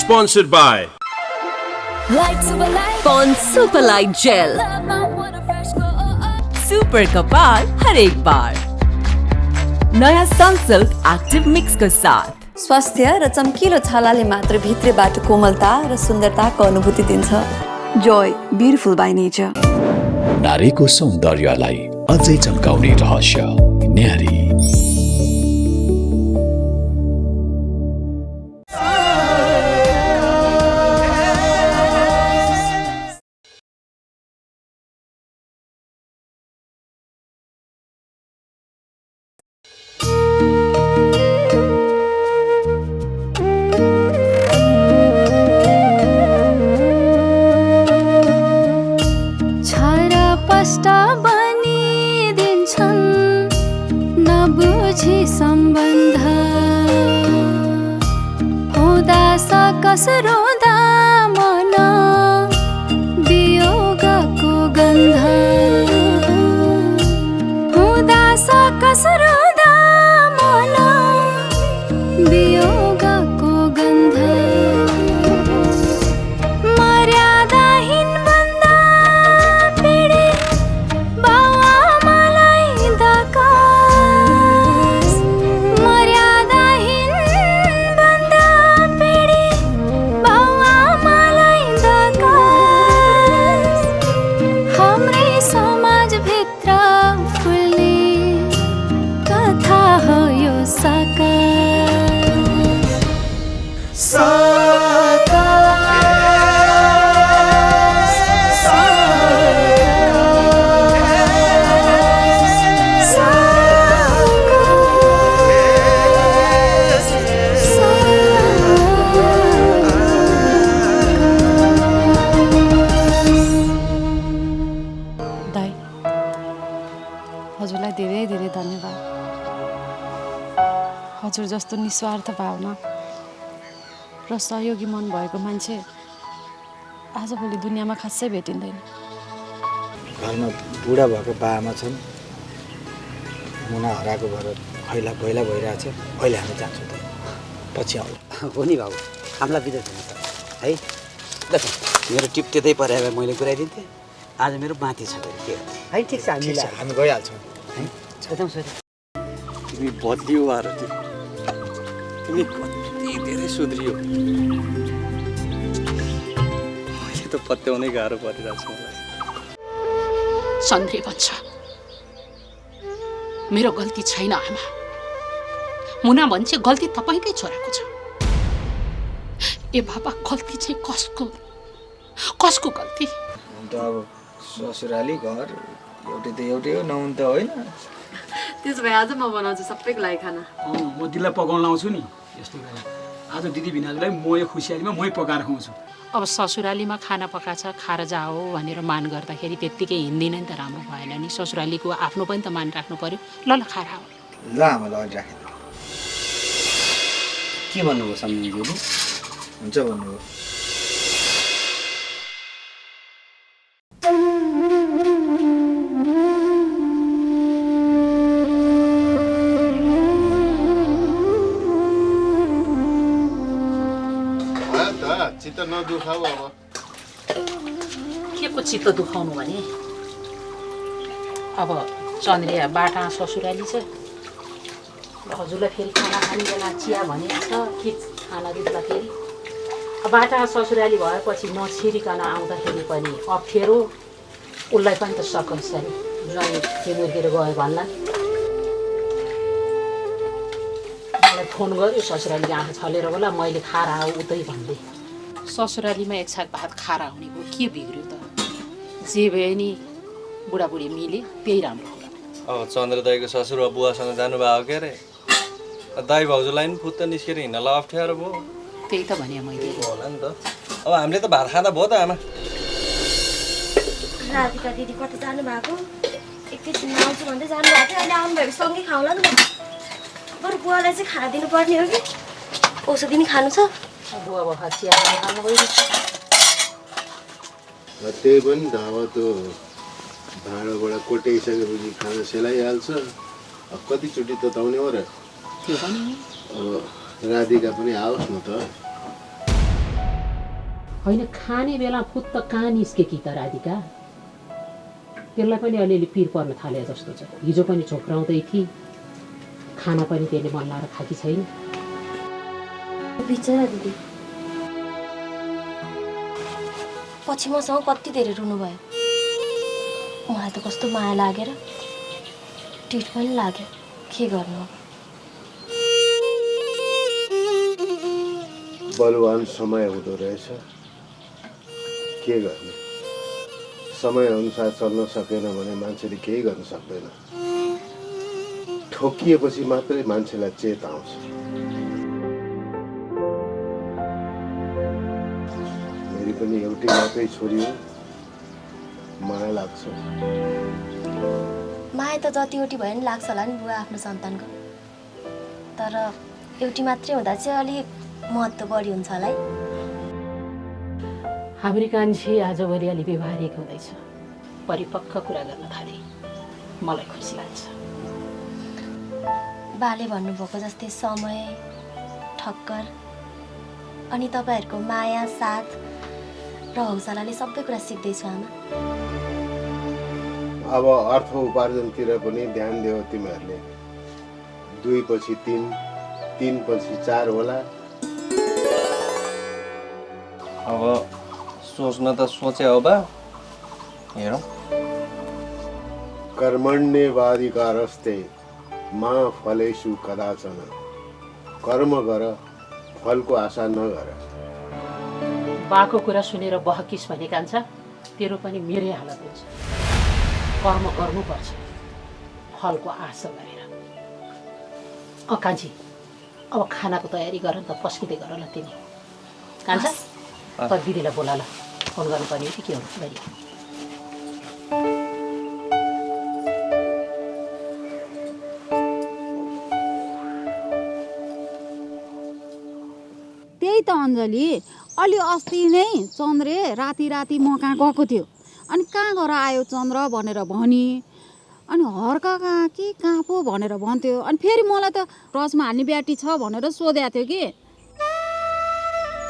Sponsored by Pond Super Light Gel. Super कपाल हर एक बार नयाँ सनसिल्क एक्टिभ मिक्सको साथ स्वास्थ्य र चम्किलो छालाले मात्र भित्रबाट कोमलता र सुन्दरताको अनुभूति दिन्छ। Joy beautiful by nature. नारीको सौन्दर्यलाई अझै चम्काउने रहस्य न्यारी। कसरोदा मन वियोगको गन्ध हुँदास कसरोदा मन वियोगको गन्ध मर्यादाहीन भन्दा पीडित बाउआमालाई धकास मर्यादाहीन भन्दा पीडित हाम्रै समाजभित्र फुल्ने कथा हो यो हजुरलाई धेरै धेरै धन्यवाद। हजुर जस्तो निस्वार्थ भावना र सहयोगी मन भएको मान्छे आजभोलि दुनियाँमा खासै भेटिँदैन। घरमा बुढा भएको बाआमा छन्, मुना हराएको भएर खैला पहिला भइरहेछ। अहिले हामी जान्छौँ त पछि आउला। हो नि बाबु, हामीलाई बिदा दिनुहोस् है। ल मेरो टिप त्यतै परे भए मैले पुऱ्याइदिन्थेँ। आज मेरो माथि छ के है। ठिक छ हामी गइहाल्छौँ है। एकदम सही। तिमी बदलियो आएर तिमी कति धेरै सुध्रियो। अहिले त पत्याउनै गाह्रो परिरहेछ मलाई। सन्ध्रे भन्छ मेरो गल्ती छैन आमा। मुना भन्छ गल्ती तपाईँकै छोराको छ। ए बाबा, गल्ती चाहिँ कसको गल्ती? अन्त अब ससुराली घर एउटै त एउटै हो, नहुन त होइन। त्यसो भए आज म बनाउँछु सबैको लागि खाना। म दिदीलाई पकाउन लाउँछु नि। यस्तो बेला आज दिदी भिनाजुलाई म यो खुसियालीमा मै पकाएर खुवाउँछु। अब ससुरालीमा खाना पकाछ खाएर जाओ भनेर मान गर्दाखेरि त्यत्तिकै हिँड्दिन नि त राम्रो भएन नि। ससुरालीको आफ्नो पनि त मान राख्नु पर्यो। ल खाएर आऊ। ल आमालाई अघि राखेँ। के भन्नुभयो सम्झिनु? हुन्छ भन्नुभयो। चित्त नदुखाऊ। अब के को चित्त दुखाउनु भने अब चन्द्रिया बाटा ससुराली छ। हजुरलाई फेरि खाना खाने बेला चिया भने छ के खाना दिँदा फेरि बाटा ससुराली भएपछि नछिरिकन आउँदाखेरि पनि अप्ठ्यारो। उसलाई पनि त सकसरी ज्वाइँ मुर्केर गयो भन्ला नि। मलाई फोन गर्यो ससुराली आँखा छलेर होला मैले खाएर आऊ उतै भन्दै। ससुरालीमा एक छाक भात खाएर आउनेको के बिग्रियो त? जे भयो नि बुढाबुढी मिले त्यही राम्रो होला। अब चन्द्र दाईको ससुर बुवासँग जानुभयो के अरे? दाई भाउजूलाई पनि फुत्त निस्केर हिँड्नलाई अप्ठ्यारो भयो। त्यही त भने मैले होला नि त। अब हामीले त भात खाँदा भयो त आमा। राधिका दिदी कता जानु भएको? एकैछिन आउँछु भन्दै जानुभएको थियो। अहिले आउनुभएको सँगै खाउँला नि त। बरु बुवालाई चाहिँ खाना दिनुपर्ने हो कि औषधि नि खानु छ। बुवा बखा चिया खानु गयो। त्यही पनि त अब त्यो भाँडाबाट कोटाइसकेपछि खाना सेलाइहाल्छ। अब कतिचोटि तताउने हो र? त्यो पनि अब राधिका पनि आओस् न त। होइन खाने बेला फुत्त कहाँ निस्के कि त राधिका त्यसलाई पनि अलिअलि पिर पर्न थाले जस्तो छ हिजो पनि झोक्राउँदै थिए खाना पनि त्यसले मन लाएर खाकी छैन बिचरा दिदी पछि मसँग कति धेरै रुनुभयो मलाई त कस्तो माया लागेर टिट पनि लाग्यो के गर्नु अब बलवान समय हुँदो रहेछ के गर्ने समय अनुसार चल्न सकेन भने मान्छेले केही गर्न सक्दैन ठोकिएपछि मात्रै मान्छेलाई चेत आउँछ मेरी पनि एउटै मात्रै छोरी हो माया लाग्छ माया त जतिवटी भयो नि लाग्छ होला नि बुवा आफ्नो सन्तानको तर एउटी मात्रै हुँदा चाहिँ अलिक महत्त्व बढी हुन्छ होला है हाम्री कान्छी आजभरि अलि व्यवहारिक हुँदैछ परिपक्व कुरा गर्न थाले मलाई खुसी लाग्छ बाले भन्नुभएको जस्तै समय ठक्कर अनि तपाईँहरूको माया साथ र हौसलाले सबै कुरा सिक्दैछु आमा अब अर्थ उपार्जनतिर पनि ध्यान देऊ तिमीहरूले 2 पछि 3 3 पछि 4 होला अब सोच्न त सोचे हो बा हेरौँ कर्मण्येवाधिकारस्ते मा फलेषु कदाचन कर्म गर फलको आशा नगर बाको कुरा सुनेर बहकिस भने कान्छ तेरो पनि मेरै हालत हुन्छ कर्म गर्नुपर्छ फलको आशा गरेर कान्छी अब खानाको तयारी गर त पस्किँदै गर ल तिमी कान्छ त दिदीलाई बोला ल फोन गर्नुपर्ने हो कि के हो गरी त्यही त अञ्जली अलि अस्ति नै चन्द्रे राति म कहाँ गएको थियो अनि कहाँ गएर आयो चन्द्र भनेर भनी अनि हर्का कहाँ कि कहाँ पो भनेर भन्थ्यो अनि फेरि मलाई त रसमा हाल्ने ब्याटी छ भनेर सोधेको थियो कि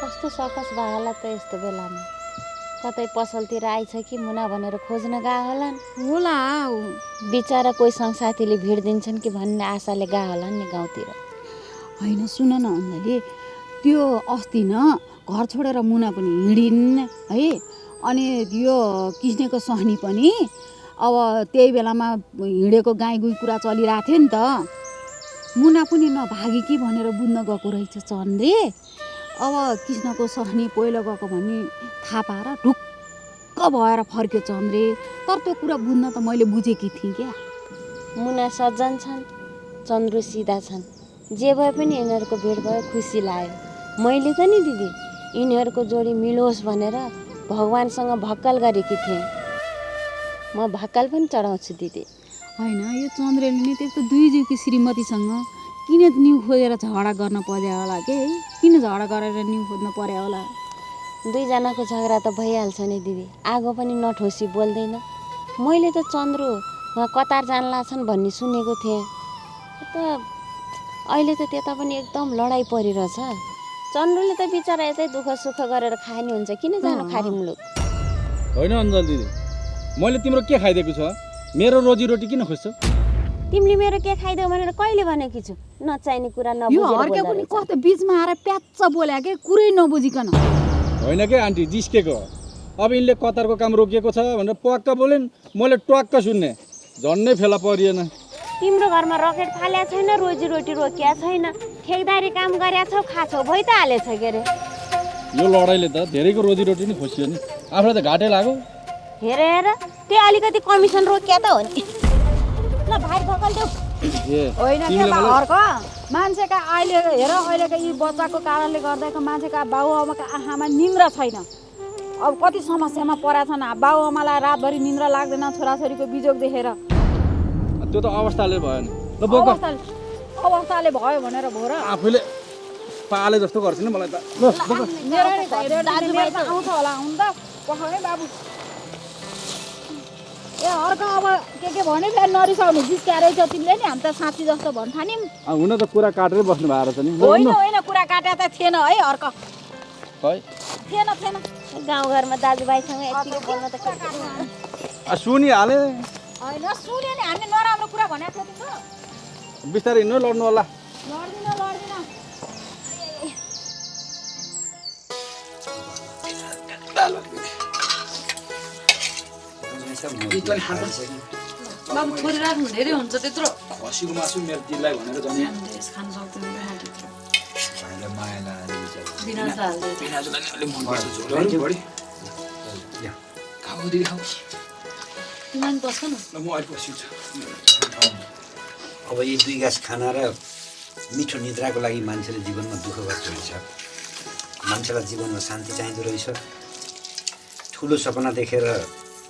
कस्तो सकस भयो होला त यस्तो बेलामा कतै पसलतिर आइछ कि मुना भनेर खोज्न गए होलान् होला बिचारा कोही सङ्गसाथीले भिड दिन्छन् कि भन्ने आशाले गए होलान् नि गाउँतिर होइन सुन न अञ्जली त्यो अस्ति न घर छोडेर मुना पनि हिँडिन् है अनि यो किस्नेको सहनी पनि अब त्यही बेलामा हिँडेको गाई गुई कुरा चलिरहेको थियो नि त मुना पनि नभागी कि भनेर बुझ्न गएको रहेछ चन्द्रे अब कृष्णको सहनी पहिलो गएको भन्ने थाहा पाएर ढुक्क भएर फर्क्यो चन्द्रे तर त्यो कुरा बुझ्न त मैले बुझेकी थिएँ क्या मुना सज्जन छन् चन्द्र सिधा छन् जे भए पनि यिनीहरूको भेट भयो खुसी लाग्यो मैले त नि दिदी यिनीहरूको जोडी मिलोस् भनेर भगवानसँग भक्कल गरेकी थिएँ म भक्कल पनि चढाउँछु दिदी होइन यो चन्द्रले नि त्यस्तो दुई जीवकी श्रीमतीसँग किन न्यु खोजेर झगडा गर्न पर्यो होला के है किन झगडा गरेर न्यु खोज्न पर्यो होला दुईजनाको झगडा त भइहाल्छ नि दिदी आगो पनि नठोसी बोल्दैन मैले त चन्द्रो उहाँ कतार जानला छन् भन्ने सुनेको थिएँ त अहिले त त्यता पनि एकदम लडाइँ परिरहेछ चन्द्रले त बिचरा यतै दुःख सुख गरेर खाने हुन्छ किन जानु खारी मुलुक होइन अञ्जल दिदी मैले तिम्रो के खाइदिएको छ मेरो रोजीरोटी किन खोज्छौ तिमीले मेरो के खाइदेऊ भनेर कहिले भनेकी छु नचाहिने कुरा नबुझेर यो हर्के पनि कस्तो बीचमा आएर प्याच्च बोल्या के कुरै नबुझिकन होइन के आन्टी जिस्केको अब यिनले कतारको काम रोकिएको छ भनेर पक्क बोलिन् मैले टक्क सुन्ने झन्नै फेला परिएन तिम्रो घरमा रकेट फाल्या छैन रोजीरोटी रोकिया छैन ठेकदारी काम गरेका छौ खाछौ भइ त हालेछ के रे यो लडाइले त धेरैको रोजीरोटी नि खोसियो नि आफूलाई त घाटै लाग्यो हेर हेर त्यो अलिकति कमिसन रोकिया त हो नि ल भाइ भकल देऊ होइन के हर्क मान्छेका अहिले हेर अहिलेको यी बच्चाको कारणले गर्दाको मान्छेका बाबुआमाका आँखामा निन्द्रा छैन अब कति समस्यामा परेका छन् बाबुआमालाई रातभरि निन्द्रा लाग्दैन छोराछोरीको बिजोग देखेर त्यो त अवस्थाले भयो नि अवस्थाले भयो भनेर भो र आफूले पाले जस्तो गर्छ नि मलाई त आउँछ होला हुन त पखाउने बाबु ए अर्को अब के भने फेरि नरिसाउने जिस्क्यारै छ तिमीले नि हामी त साँच्ची जस्तो भन्ठान्यौँ हुन त कुरा काटेरै बस्नु भएको छ नि होइन कुरा काटेर त थिएन है अर्को है थिएन गाउँघरमा दाजुभाइसँग यतिको बोल्न त के सुनिहाले होइन सुन्यो नि हामीले नराम्रो कुरा भनेको थियो तिम्रो बिस्तारै हिँड्नु लड्नु होला लड्दिन बाबु थोरै राख्नु धेरै हुन्छ त्यत्रो खसीको मासु मेरो दिदीलाई भनेर जम्या खान सक्दैन त्यत्रो माया लाग्यो बिनाज हाल्दै बिनाजुलाई नि अलि मन पर्छ झोल बढी खाऊ दिदी खाऊ तिमी पनि बस्छ न ल म अहिले बसिन्छु अब यी 2 गाँस खाना र मिठो निद्राको लागि मान्छेले जीवनमा दुःख गर्छ रहेछ मान्छेलाई जीवनमा शान्ति चाहिँदो रहेछ ठुलो सपना देखेर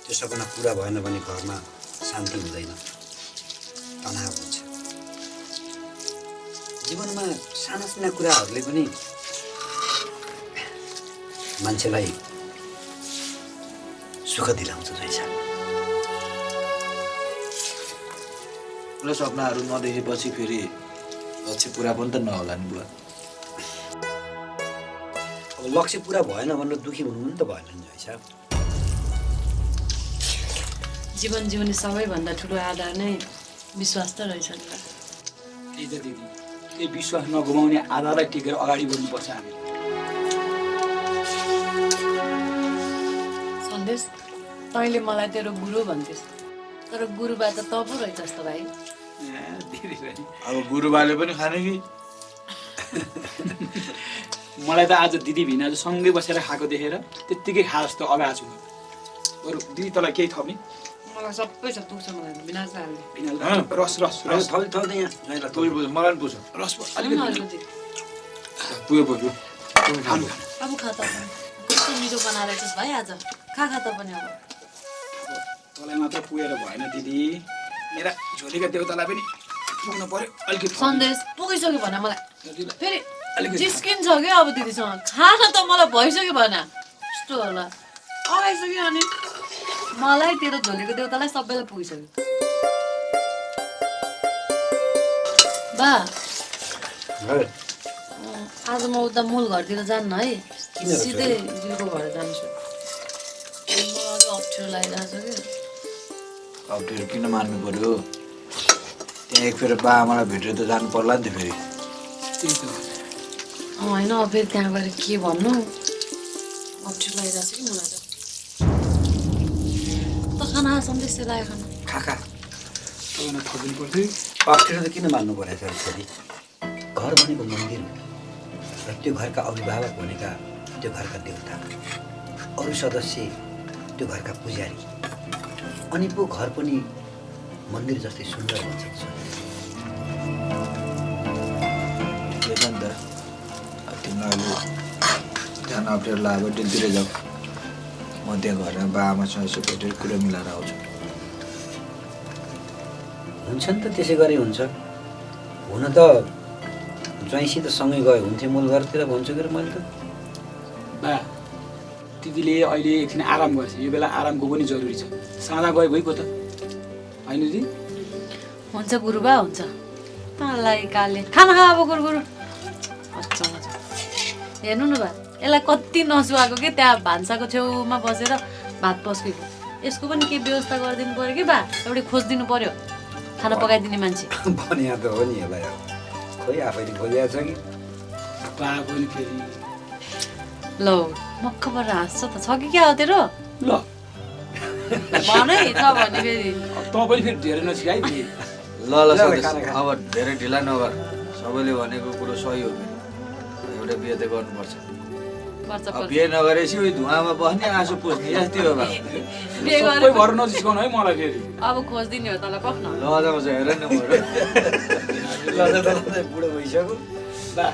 त्यो सपना पुरा भएन भने घरमा शान्ति हुँदैन तनाव हुन्छ जीवनमा साना कुराहरूले पनि मान्छेलाई सुख दिलाउँछ रहेछ ठुलो सपनाहरू नदेखेपछि फेरि लक्ष्य पुरा पनि त नहोला नि बुवा अब लक्ष्य पुरा भएन भनेर दुःखी हुनु पनि त भएन नि रहेछ जीवन जीवनी सबैभन्दा ठुलो आधार नै विश्वास त रहेछ नि त्यही त दिदी त्यही विश्वास नगुमाउने आधारलाई टिकेर अगाडि बढ्नुपर्छ हामी सन्देश तैँले मलाई तेरो गुरु भन्थिस् तर गुरुबा त तँ पो रहेछस् त भाइ अब गुरुबाले पनि खाने कि मलाई त आज दिदी भिनाजु सँगै बसेर खाएको देखेर त्यत्तिकै खा जस्तो अगाएको छु बरु दिदी तँलाई केही थप्ने मलाई सबै छ पुग्छ मलाई बिनाज हाल्ने रस रस रस थल्दै यहाँ मलाई पनि पुग्छ रस अलिकति पुग्यो पुग्यो अब खा त कस्तो मिठो बनाएर रहेछस् भाइ आज खा त पनि अब तँलाई मात्र पुगेर भएन दिदी मेरा झोलीका देउतालाई पनि पुग्नु पर्यो अलिकति सन्देश पुगिसक्यो भन मलाई फेरि जिस्किन्छ क्या अब दिदीसँग खान त मलाई भइसक्यो भन यस्तो होला अगाइसक्यो अनि मलाई तेरो झोलीको देउतालाई सबैलाई पुगिसक्यो बा आज म उता मूल घरतिर जान्न है सिधै दिदीको घर जान्छु मलाई अप्ठ्यारो लागिरहेको छ कि अप्ठ्यारो किन मान्नु पर्यो त्यहाँ एक फेर बा आमालाई भेटेर त जानु पर्ला नि त फेरि होइन अब फेरि त्यहाँ गएर के भन्नु अप्ठ्यारो लागिरहेको छ कि मलाई त खाना सन्देश लाग्यो खाना अप्ठ्यारो त किन मान्नु परेछ छोरी घर भनेको मन्दिर हो र त्यो घरका अभिभावक भनेका त्यो घरका देवता अरू सदस्य त्यो घरका पुजारी अनि पो घर पनि मन्दिर जस्तै सुन्दर हुन्छ त्यही त तिमीलाई जान अप्ठ्यारो लाग्यो डेलतिर जाऊ म त्यहाँ घरमा बा आमासँग यसो भेटेर कुरा मिलाएर आउँछु हुन्छ नि त त्यसै गरी हुन्छ हुन त ज्वाइँसित सँगै गयो हुन्थ्यो मूल घरतिर भन्छु कि मैले त बा दिदीले अहिले एकछिन आराम गर्छ यो बेला आरामको पनि जरुरी छ साँझ गयो गइको त होइन दिदी हुन्छ गुरुबा हुन्छ तँलाई काले खाना खा अब गुरु हेर्नु न बा यसलाई कति नसुहाएको कि त्यहाँ भान्साको छेउमा बसेर भात पस्केको यसको पनि के व्यवस्था गरिदिनु पर्यो कि बा एउटै खोजिदिनु पर्यो खाना पकाइदिने मान्छे भने त हो नि यसलाई खोइ आफैले खोजिएको छ कि बा पनि फेरि ल मक्क परेर हाँस्छ त छ कि क्या हो तेरो ल भनै छ भने फेरि तँ पनि फेरि धेरै नसिकाइदिए ल अब धेरै ढिला नगर सबैले भनेको कुरो सही हो एउटा बिहे त गर्नुपर्छ बिहे नगरेपछि उयो धुवामा बस्ने आँसु पुस्ने यस्तै हो सबै भएर नजिस्काउनु है मलाई फेरि अब खोजिदिने हो तँलाई पख्न ल जाउँछ हेर न बुढो भइसक्यो बा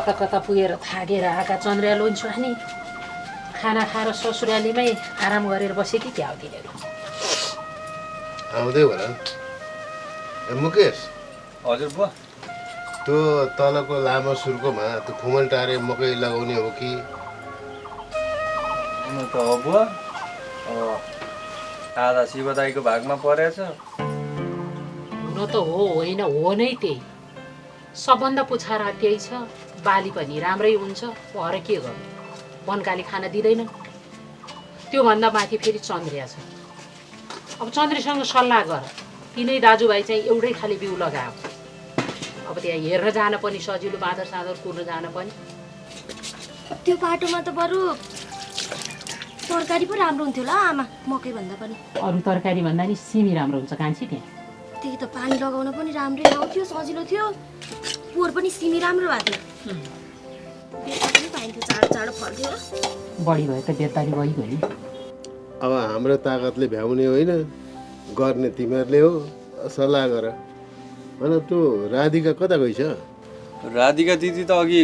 कता कता पुगेर थाकेर आएका चन्द्रिया लोन्छु नि खाना खाएर ससुरालीमै आराम गरेर बसे कि क्या हो तिनीहरू आउँदै होला मुकेश हजुर बुवा त्यो तलको लामो सुर्कोमा त्यो खुमल टारे मकै लगाउने हो कि त हो बुवा आधा शिव दाईको भागमा परेछ हुन त होइन हो नै त्यही सबभन्दा पुछारा त्यही छ बाली पनि राम्रै हुन्छ भएर के गर्नु बनकाली खान दिँदैन त्योभन्दा माथि फेरि चन्द्रिया छ अब चन्द्रीसँग सल्लाह गर तिनै दाजुभाइ चाहिँ एउटै खाले बिउ लगायो अब त्यहाँ हेर्न जान पनि सजिलो बाँदर साँदर कुर्न जान पनि त्यो बाटोमा त बरु तरकारी पो राम्रो हुन्थ्यो होला आमा मकै भन्दा पनि अरू तरकारी भन्दा नि सिमी राम्रो हुन्छ कान्छी त्यहाँ त्यही त पानी लगाउन पनि राम्रै आउँथ्यो सजिलो थियो पोहोर पनि सिमी राम्रो भएको थियो बेच्न पनि पाइन्थ्यो चाँडो चाँडो फल्थ्यो बढी भयो त बेतारी भइगयो नि अब हाम्रो ताकतले भ्याउने होइन गर्ने तिमीहरूले हो सल्लाह गर होइन त्यो राधिका कता गइछ राधिका दिदी त अघि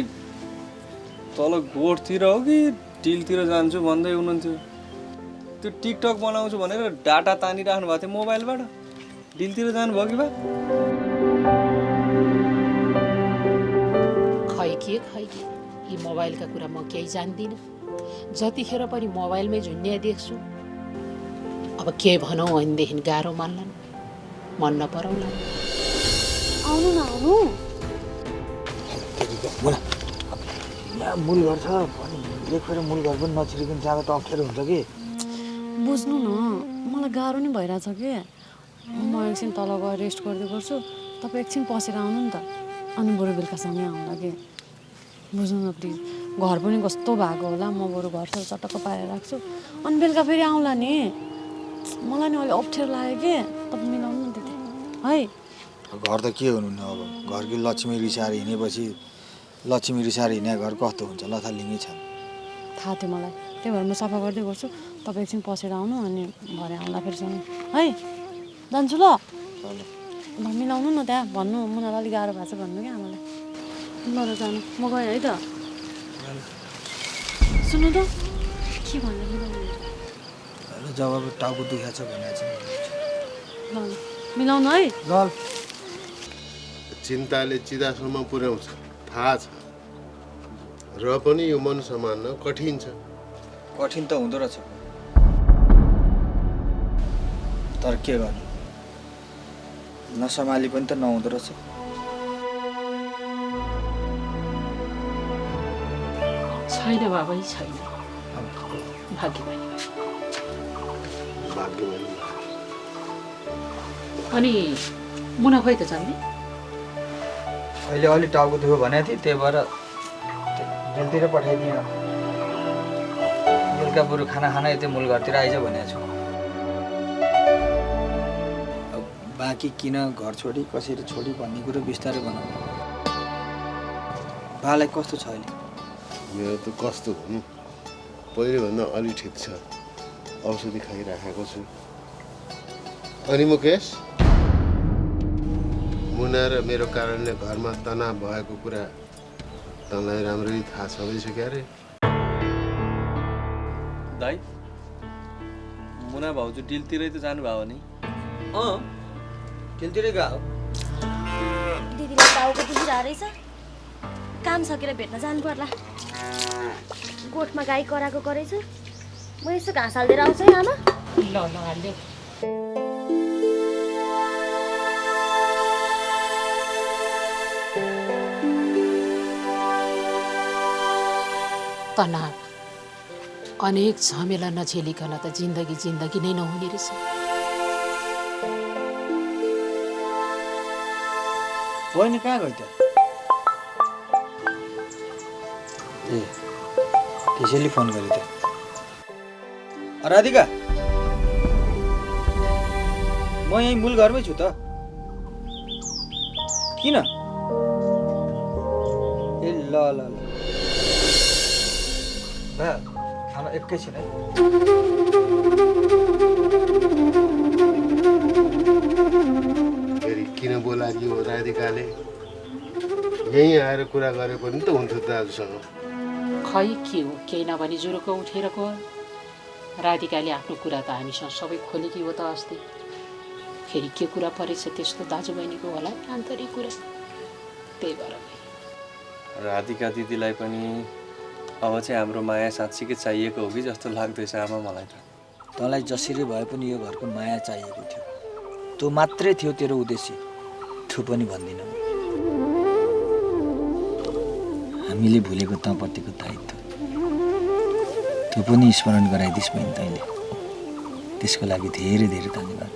तल गोठतिर हो कि टिलतिर जान्छु भन्दै हुनुहुन्थ्यो त्यो टिकटक बनाउँछु भनेर डाटा तानिराख्नु भएको थियो मोबाइलबाट डिलतिर जानुभयो कि बा खै के यी मोबाइलका कुरा म केही जान्दिनँ जतिखेर पनि मोबाइलमै झुन्ने देख्छु अब के भनौँ भनेदेखि गाह्रो मान्लान् मन नपराउला आउनु न आउनु यहाँ मूल घर छ भने एक फेर मूल घर पनि नछिरिकन जाँदा त अप्ठ्यारो हुन्छ कि बुझ्नु न मलाई गाह्रो नै भइरहेछ कि म एकछिन तल गएर रेस्ट गर्दै गर्छु तपाईँ एकछिन पसेर आउनु नि त अनि बरु बेलुकासँगै आउँला कि बुझ्नु न प्लिज घर पनि कस्तो भएको होला म बरु घर चटक्क पारेर राख्छु अनि बेलुका फेरि आउँला नि मलाई नि अलिक अप्ठ्यारो लाग्यो कि तपाईँ मिलाउनु न त्यति है घर त के हुनु नि अब घरकी लक्ष्मी रिसाएर हिँडेपछि लक्ष्मी रिसाएर हिँडे घर कस्तो हुन्छ लथालिङ्गै छ थाहा थियो मलाई त्यही भएर म सफा गर्दै गर्छु तपाईँ एकछिन पसेर आउनु अनि भरे आउँला फेरिसँग है जान्छु ल ल मिलाउनु न त्यहाँ भन्नु मलाई अलिक गाह्रो भएको छ भन्नु क्या आमालाई ल र जानु म गएँ है त सुन्नु त के भन्नु मिलाउनु जब टाउको दुखेको छ भने चाहिँ ल ल मिलाउनु है ल चिन्ताले चितासम्म पुर्याउँछ थाहा छ र पनि यो मन सम्हाल्न कठिन छ कठिन त हुँदो रहेछ तर के गर्नु नसम्हाली पनि त नहुँदो रहेछ छैन बाबै छैन भाग्यमानी अनि मुना खोइ त जान्ने अहिले अलि टाउको दुख्यो भनेको थिएँ त्यही भएर जेलतिर पठाइदिएँ बेलुका बरु खाना यतै मूल घरतिर आइज भनेको छु अब बाँकी किन घर छोडी कसरी छोडी भन्ने कुरो बिस्तारै बनाऊ बालाई कस्तो छ अहिले मेरो त कस्तो हुनु पहिलेभन्दा अलि ठिक छ औषधि खाइराखेको छु अनि मुकेश मुना र मेरो कारणले घरमा तनाव भएको कुरा तँलाई राम्ररी थाहा छँदैछ क्यारे दाइ मुना भाउजू डिलतिरै त जानुभयो नि डिलतिरै गयो दिदीलाई टाउको दुखिरहेको रहेछ काम सकेर भेट्न जानु पर्ला गोठमा गाई कराएको गरेछु म यसो घाँस हालिदिएर आउँछु है आमा ल हाल्दै तनाव अनेक झमेला नझेलिकन त जिन्दगी नै नहुने रहेछ बहिनी कहाँ गयो त ए त्यसैले फोन गरे त राधिका म यहीँ मूल घरमै छु त किन ए ल ल ल भा खाना एकैछिन है फेरि किन बोलाइदियो राधिकाले यहीँ आएर कुरा गरे पनि त हुन्थ्यो दाजुसँग। खै के हो, केही नभनी जुरुको उठेर गयो। राधिकाले आफ्नो कुरा त हामीसँग सबै खोलेकी हो त अस्ति। फेरि के कुरा परेछ त्यस्तो दाजुबहिनीको होला आन्तरिक कुरा, त्यही भएर राधिका दिदीलाई पनि अब चाहिँ हाम्रो माया साँच्चीकै चाहिएको हो कि जस्तो लाग्दैछ आमा मलाई त। तँलाई जसरी भए पनि यो घरको माया चाहिएको थियो, त्यो मात्रै थियो तेरो उद्देश्य। त्यो पनि भन्दिनँ। हामीले भुलेको तँप्रतिको दायित्व त्यो पनि स्मरण गराइदिस् बहिनी तैँले। त्यसको लागि धेरै धेरै धन्यवाद।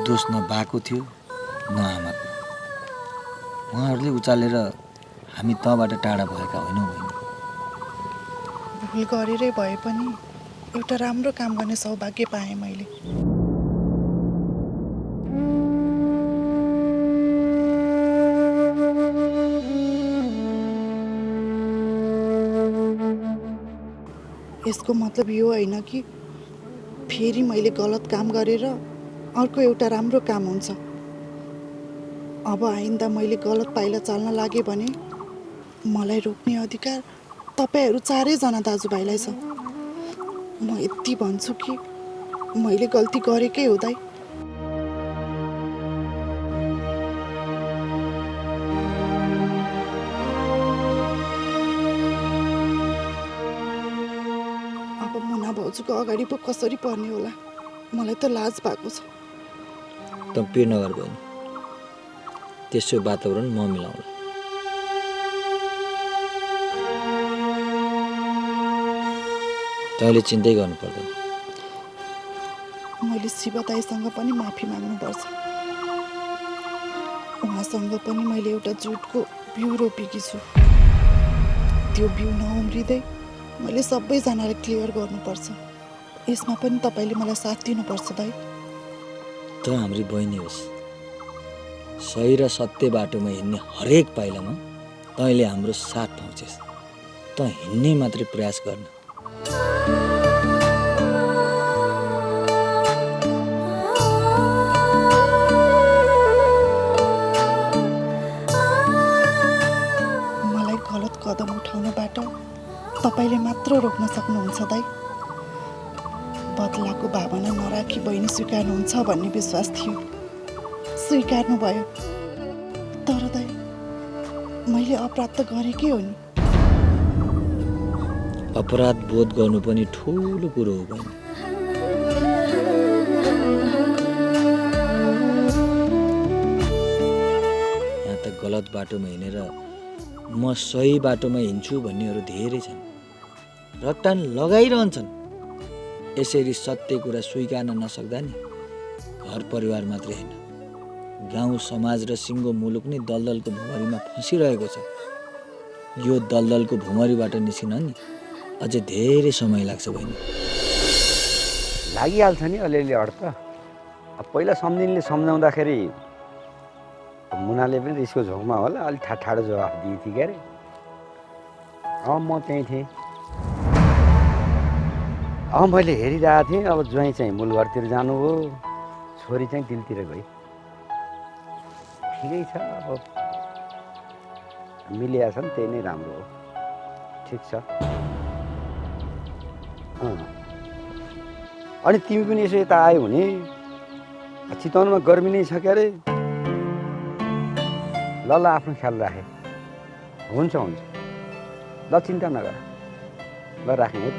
दोष न बाको थियो न आमाको। उहाँहरूले उचालेर हामी तँबाट टाढा भएका होइनौँ बहिनी। भुल गरेरै भए पनि एउटा राम्रो काम गर्ने सौभाग्य पाएँ मैले। यसको मतलब यो होइन कि फेरि मैले गलत काम गरेर अर्को एउटा राम्रो काम हुन्छ। अब आइन्दा मैले गलत पाइला चाल्न लागे भने मलाई रोक्ने अधिकार तपाईहरू चारैजना दाजुभाइलाई छ। म यति भन्छु कि मैले गल्ती गरेकै हो दाइ। अब मुना भाउजूको अगाडि पो कसरी पर्ने होला, मलाई त लाज भएको छ। त पिर नगर बहिनी, त्यसो वातावरण म मिलाउँला। तैँले चिन्तै गर्नु पर्दैन। मैले शिव दाइसँग पनि माफी माग्नुपर्छ। उहाँसँग पनि मैले एउटा झुटको बिउ रोपेकी छु। त्यो बिउ नउम्रिँदै मैले सबैजनालाई क्लियर गर्नुपर्छ। यसमा पनि तपाईँले मलाई साथ दिनुपर्छ दाइ। त हाम्री बहिनी होस्, सही र सत्य बाटोमा हिँड्ने हरेक पाइलामा तैँले हाम्रो साथ पाउँछस्। त हिँड्ने मात्रै प्रयास गर्न। मलाई गलत कदम उठाउनबाट तपाईँले मात्र रोक्न सक्नुहुन्छ दाइ। बदलाको भावना नराखी बहिनी स्वीकार्नुहुन्छ भन्ने विश्वास थियो, स्वीकार्नु भयो। तर दाइ मैले अपराध त गरेकै हो नि। अपराध बोध गर्नु पनि ठुलो कुरो हो बहिनी। यहाँ त गलत बाटोमा हिँडेर म सही बाटोमा हिँड्छु भन्नेहरू धेरै छन्, रट्टान लगाइरहन्छन्। यसरी सत्य कुरा स्वीकार्न नसक्दा नि घर परिवार मात्रै होइन, गाउँ समाज र सिङ्गो मुलुक नै दलदलको भुमरीमा फँसिरहेको छ। यो दलदलको भुमरीबाट निस्किन नि अझै धेरै समय लाग्छ बहिनी। लागिहाल्छ नि अलिअलि अड् त। अब पहिला सम्झिनेले सम्झाउँदाखेरि मुनाले पनि रिसको झोकमा होला अलिक ठाडो जवाफ दिए थिएँ क्यारे। म त्यहीँ थिएँ। मैले हेरिरहेको थिएँ। अब ज्वाइँ चाहिँ मूलघरतिर जानुभयो, छोरी चाहिँ दिलतिर गई। ठिकै छ, अब मिलिया छ नि, त्यही नै राम्रो हो। ठिक छ। अनि तिमी पनि यसो यता आयो भने चितवनमा गर्मी नै छ क्यारे। ल आफ्नो ख्याल राखे। हुन्छ हुन्छ, ल चिन्ता नगर। ल राख्ने है त।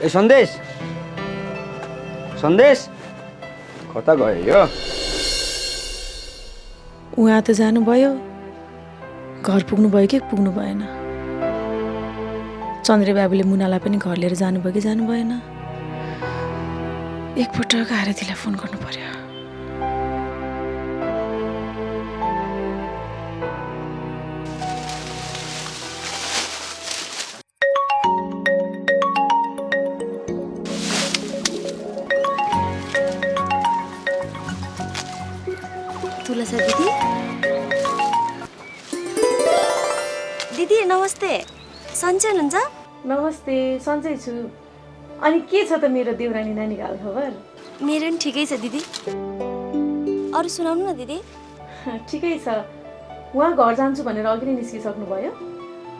ए सन्देश, सन्देश कता गयो यो? उहाँ त जानुभयो, घर पुग्नु भयो कि पुग्नु भएन। चन्द्रे बाबुले मुनालाई पनि घर लिएर जानुभयो कि जानु भएन। एकपटक आएर तिमीलाई फोन गर्नु पर्यो। तुलसा दिदी दिदी नमस्ते, सन्चै हुनुहुन्छ? नमस्ते, सन्चै छु। अनि के छ त मेरो देउरानी नानीको हालखबर? मेरो पनि ठिकै छ दिदी। अरू सुनाउनु न दिदी। ठिकै छ। उहाँ घर जान्छु भनेर अघि नै निस्किसक्नु भयो?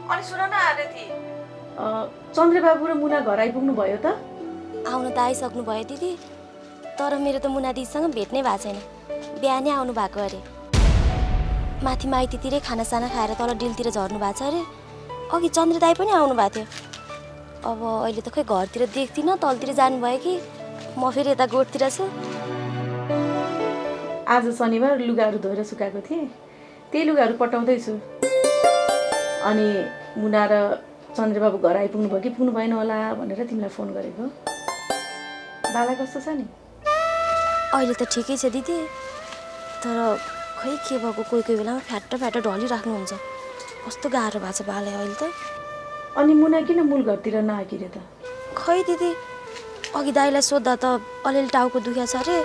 अनि सुन न आरती, चन्द्रबाबु र मुना घर आइपुग्नु भयो त? आउनु त आइसक्नु भयो दिदी, तर मेरो त मुना दिदीसँग भेट्नै भएको छैन। बिहानै आउनु भएको अरे। माथि माइतीतिरै खानासाना खाएर तल डिलतिर झर्नु भएको छ अरे। अघि चन्द्र दाई पनि आउनु भएको थियो। अब अहिले त खै घरतिर देख्दिनँ, तलतिर जानुभयो कि म फेरि यता गोठतिर छु। आज शनिबार लुगाहरू धोएर सुकाएको थिएँ, त्यही लुगाहरू पटाउँदैछु। अनि मुना र चन्द्रबाबु घर आइपुग्नु भयो कि पुग्नु भएन होला भनेर तिमीलाई फोन गरेको। बाला कस्तो छ नि? अहिले त ठिकै छ दिदी, तर खै के भएको कोही कोही बेलामा फ्याट्ट ढलिराख्नुहुन्छ। कस्तो गाह्रो भएको छ बालाई अहिले त। अनि मुना किन मूल घरतिर नआइकी रे त? खै दिदी, अघि दाइलाई सोद्धा त अलिअलि टाउको दुख्या छ अरे।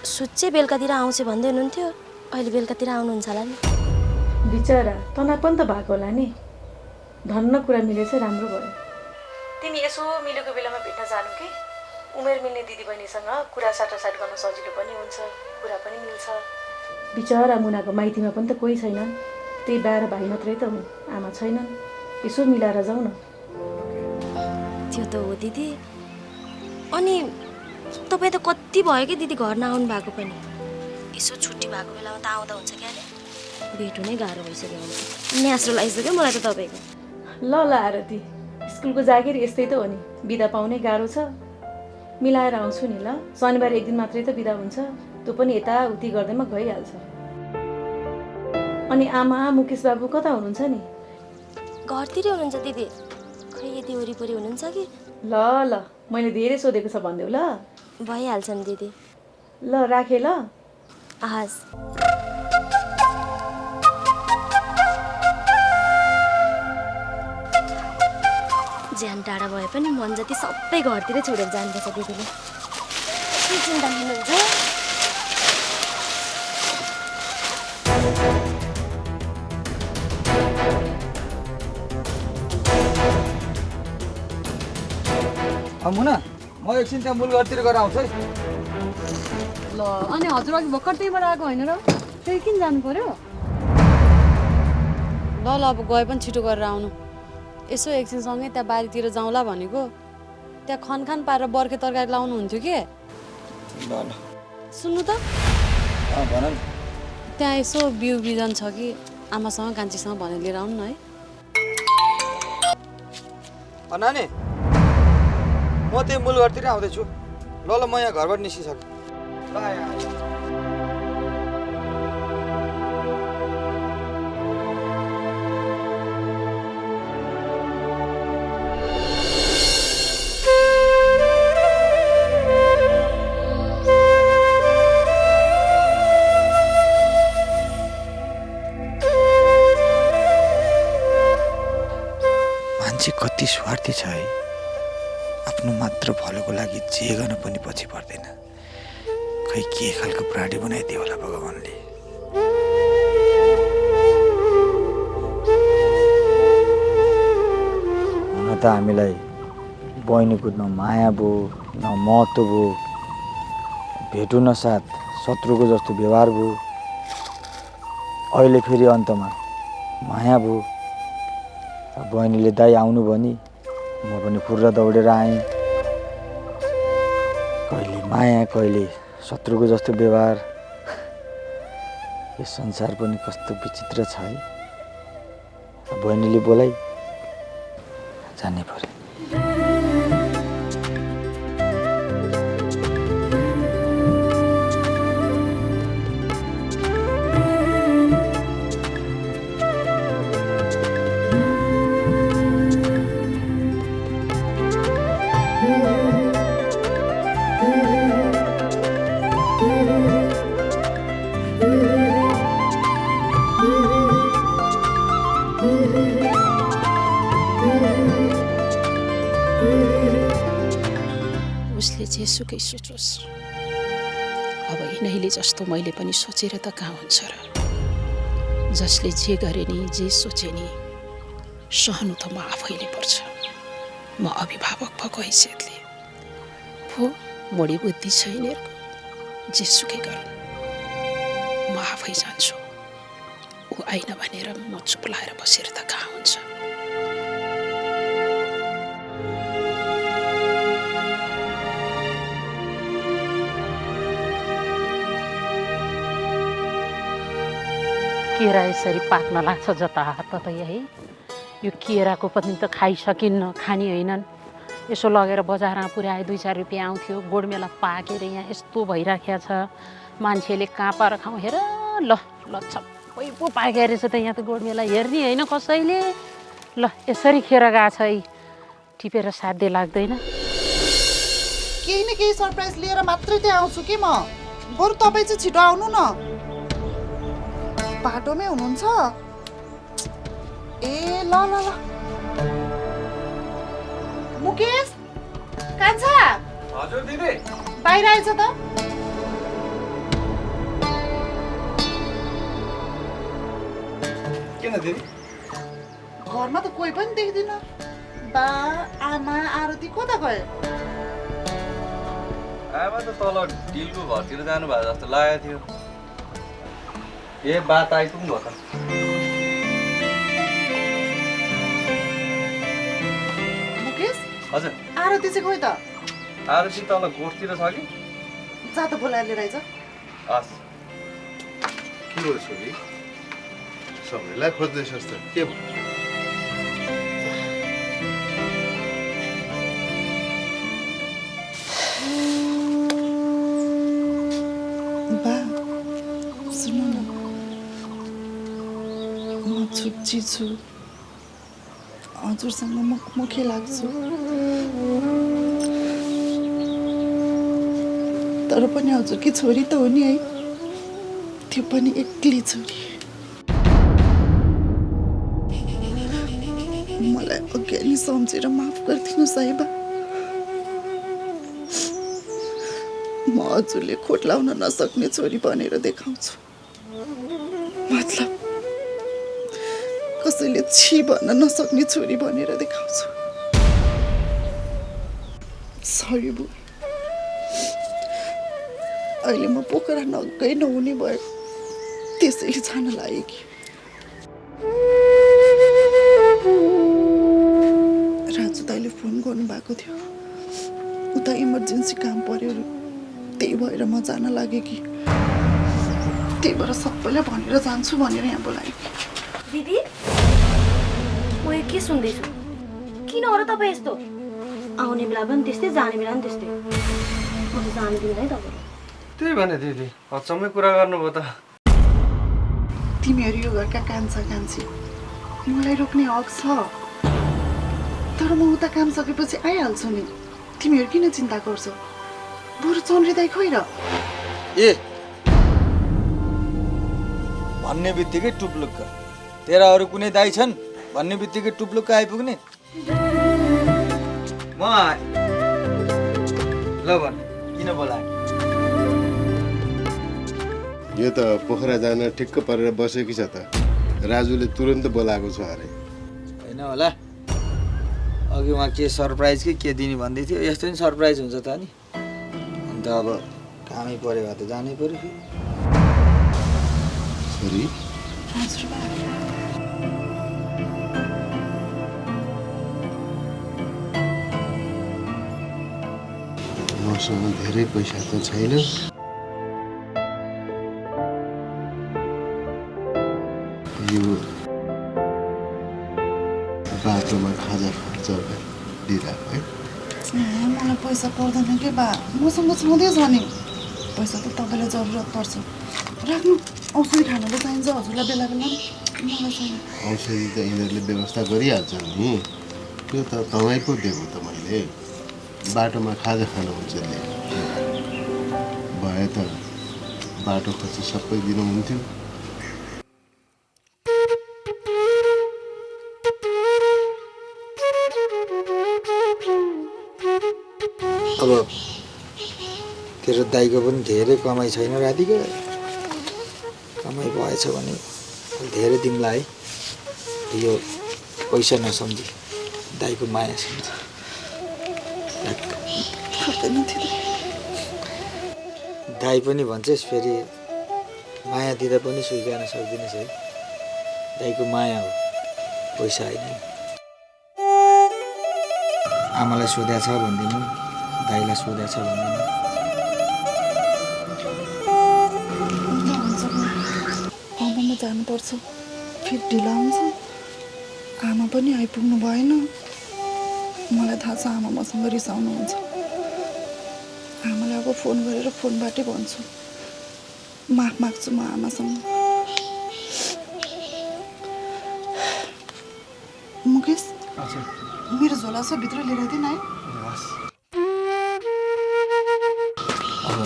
सुत्चे बेलुकातिर आउँछ भन्दै हुनुहुन्थ्यो, अहिले बेलुकातिर आउनुहुन्छ होला नि। बिचरा तनाव पनि त भएको होला नि। धन्न कुरा मिलेछ, राम्रो भयो। तिमी यसो मिलेको बेलामा भेट्न जानु कि? उमेर मिल्ने दिदीबहिनीसँग कुरा साटासाट गर्न सजिलो पनि हुन्छ, कुरा पनि मिल्छ। बिचरा मुनाको माइतीमा पनि त कोही छैनन्, त्यही बा र भाइ मात्रै त हुन्, आमा छैनन्। यसो मिलाएर जाउँ न। त्यो त हो दिदी। अनि तपाईँ त कति भयो कि दिदी घर नआउनु भएको पनि? यसो छुट्टी भएको बेलामा त आउँदा हुन्छ क्या अरे। भेट हुनै गाह्रो भइसक्यो, न्यास्रो लागिसक्यो मलाई त तपाईँको। ल आरती, स्कुलको जागिर यस्तै त हो नि, बिदा पाउनै गाह्रो छ। मिलाएर आउँछु नि ल। शनिबार एक दिन मात्रै त बिदा हुन्छ, त्यो पनि यताउति गर्दैमा गइहाल्छ। अनि आमा मुकेश बाबु कता हुनुहुन्छ नि? घरतिरै हुनुहुन्छ दिदी, खै यति वरिपरि हुनुहुन्छ कि? ल मैले धेरै सोधेको छ भनिदेऊ ल। भइहाल्छ नि दिदी। ल राखेँ ल। हस्। ज्यान टाढा भए पनि मन जति सबै घरतिरै छोडेर जानुपर्छ दिदीले। के चिन्ता लिनुहुन्छ? मुना, म एकछिन त्यहाँ मूल घरतिर गएर आउँछु है। ल अनि हजुर अघि भर्खर त्यहीँबाट आएको होइन र? त्यही किन जानु पर्यो? ल अब गए पनि छिटो गरेर आउनु। यसो एकछिनसँगै त्यहाँ बारीतिर जाउँला भनेको। त्यहाँ खनखान पारेर बर्खे तरकारी लाउनु हुन्थ्यो कि? ल सुन्नु त, भन न। त्यहाँ यसो बिउ बिजन छ कि आमासँग कान्छीसँग भनेर लिएर आउनु न है। नानी, म त्यही मूल घरतिर आउँदैछु। ल म यहाँ घरबाट निस्किसकेँ। ल मान्छे कति स्वार्थी छ है। आफ्नो मात्र भलोको लागि जे गर्न पनि पछि पर्दैन। खै के खालको प्राणी बनाइदियो होला भगवान्ले। हुन त हामीलाई बहिनीको न माया भयो न महत्त्व भयो, भेटु न साथ शत्रुको जस्तो व्यवहार भयो। अहिले फेरि अन्तमा माया भयो। बहिनीले दाइ आउनु भनी म पनि फुर्र दौडेर आएँ। कहिले माया कहिले शत्रुको जस्तो व्यवहार। यो संसार पनि कस्तो विचित्र छ है। बहिनीले बोलाइ जानै पर्यो। उसले जेसुकै सोचोस्, अब यिनीहरूले जस्तो मैले पनि सोचेर त कहाँ हुन्छ र? जसले जे गरे नि जे सोचे नि सहनु त म आफैले पर्छ। म अभिभावक भएको हैसियतले हो बढी बुद्धि छैन जेसुकै गरौँ म आफै जान्छु। ऊ आइन भनेर म चुप लाएर बसेर त कहाँ हुन्छ। केरा यसरी पाक्न लाग्छ जताततै है। यो केराको पनि त खाइसकिन्न, खाने होइनन्। यसो लगेर बजारमा पुर्याए 2-4 रुपियाँ आउँथ्यो। गोडमेला पाकेर यहाँ यस्तो भइराखेको छ, मान्छेले कापाएर खाउँ। हेर ल ल सबै पो पाके रहेछ त यहाँ त गोडमेला हेर्ने होइन कसैले। ल यसरी खेर गएको छ है, टिपेर साध्य लाग्दैन। केही न केही सरप्राइज लिएर मात्रै त्यहाँ आउँछु कि म। बरु तपाईँ चाहिँ छिटो आउनु न। बाटोमै हुनुहुन्छ? ए ल ल ल। मुकेश, कान्छा। हजुर दिदी। बाहिर आएछ त? किन दिदी? घरमा त कोही पनि देख्दिन। बा, आमा, आरती कता गए? आमा त तल डिलको घरतिर जानु भएको जस्तो लागेको थियो। ए बात आइपुग्नु भयो त। मुकेश, हजुर। आरती चाहिँ खोइ त? आरती तल गोठतिर छ कि? जा त बोलाएर लिएर आइज। हस्। के भयो छोरी? सबैलाई खोज्दैछस् त के भयो? बा, सुन्नु न। म छुच्ची छु। हजुरसँग मुखमुखी लाग्छु। तर पनि हजुरकी छोरी त हो नि है। त्यो पनि एक्लै छोरी। मलाई अज्ञानी सम्झेर माफ गरिदिनु साहिबा। म हजुरले खोट लाउन नसक्ने छोरी बनेर देखाउँछु। मतलब कसैले छि भन्न नसक्ने छोरी बनेर देखाउँछु। सरी बुवा, अहिले म पोखरा नगई नहुने भयो, त्यसैले जान लाग्यो कि। राजु दाइले फोन गर्नुभएको थियो। उता इमर्जेन्सी काम पर्यो, त्यही भएर म जान लागेँ कि। त्यही भएर सबैलाई भनेर जान्छु भनेर यहाँ बोलाएँ। दिदी, म यो के सुन्दैछु? किन हो र तपाईँ यस्तो? आउने बेला पनि त्यस्तै, जाने बेला पनि त्यस्तै। म त जानु दिँदैन है तपाईँ। त्यही भने दिदी, अचम्मै कुरा गर्नुभयो त। तिमीहरू यो घरका कान्छा कान्छी, मलाई रोक्ने हक छ। तर म उता काम सकेपछि आइहाल्छु नि। तिमीहरू किन चिन्ता गर्छौ? बरु चन्द्रे दाइ खोइ र? ए भन्ने बित्तिकै टुप्लुक्क। तेरा अरू कुनै दाइ छन् भन्ने बित्तिकै टुप्लुक्क आइपुग्ने? म ल भन्, किन बोलाए? यो त पोखरा जान ठिक्क परेर बसेकी छ त। राजुले तुरन्त बोलाएको छ अरे। होइन होला, अघि उहाँ के सरप्राइज कि के दिने भन्दै थियो। यस्तो नि सरप्राइज हुन्छ त नि। अन्त अब कामै पऱ्यो भए त जानै पऱ्यो फेरि। छोरी, मसँग धेरै पैसा त छैन। यो बाटोमा खाजा खर्च दिइरहेको है। मलाई पैसा पर्दैन के बा, मसँग छँदैछ नि। पैसा त तपाईँलाई जरुरत पर्छ। राख्नु, औषधि खानाले चाहिन्छ हजुरलाई बेला बेला। मलाई छैन। औषधि त यिनीहरूले व्यवस्था गरिहाल्छन् नि। त्यो त तपाईँ पो दिएको त मैले। बाटोमा खाजा खानु हुन्छ नि। भए त बाटो खर्च सबै दिनुहुन्थ्यो। अब तेरो दाइको पनि धेरै कमाइ छैन राधिका। कमाइ भएछ भने धेरै दिउँला है। यो पैसा नसम्झी दाइको माया सम्झ। दाइ पनि भन्छस् फेरि माया दिँदा पनि स्वीकार्न सक्दिनस् है। दाइको माया हो, पैसा होइन। आमालाई सोधेको छ भन्दिनँ, दाइलाई सोधेको छ भन्दिनँ। आमामा जानुपर्छ, फेरि ढिला हुन्छ। आमा पनि आइपुग्नु भएन। मलाई थाहा छ आमा मसँग रिसाउनुहुन्छ। आमालाई अब फोन गरेर फोनबाटै भन्छु, माफ माग्छु म आमासँग। मुकेश, मेरो झोला छ भित्र लिएर दिन है। अब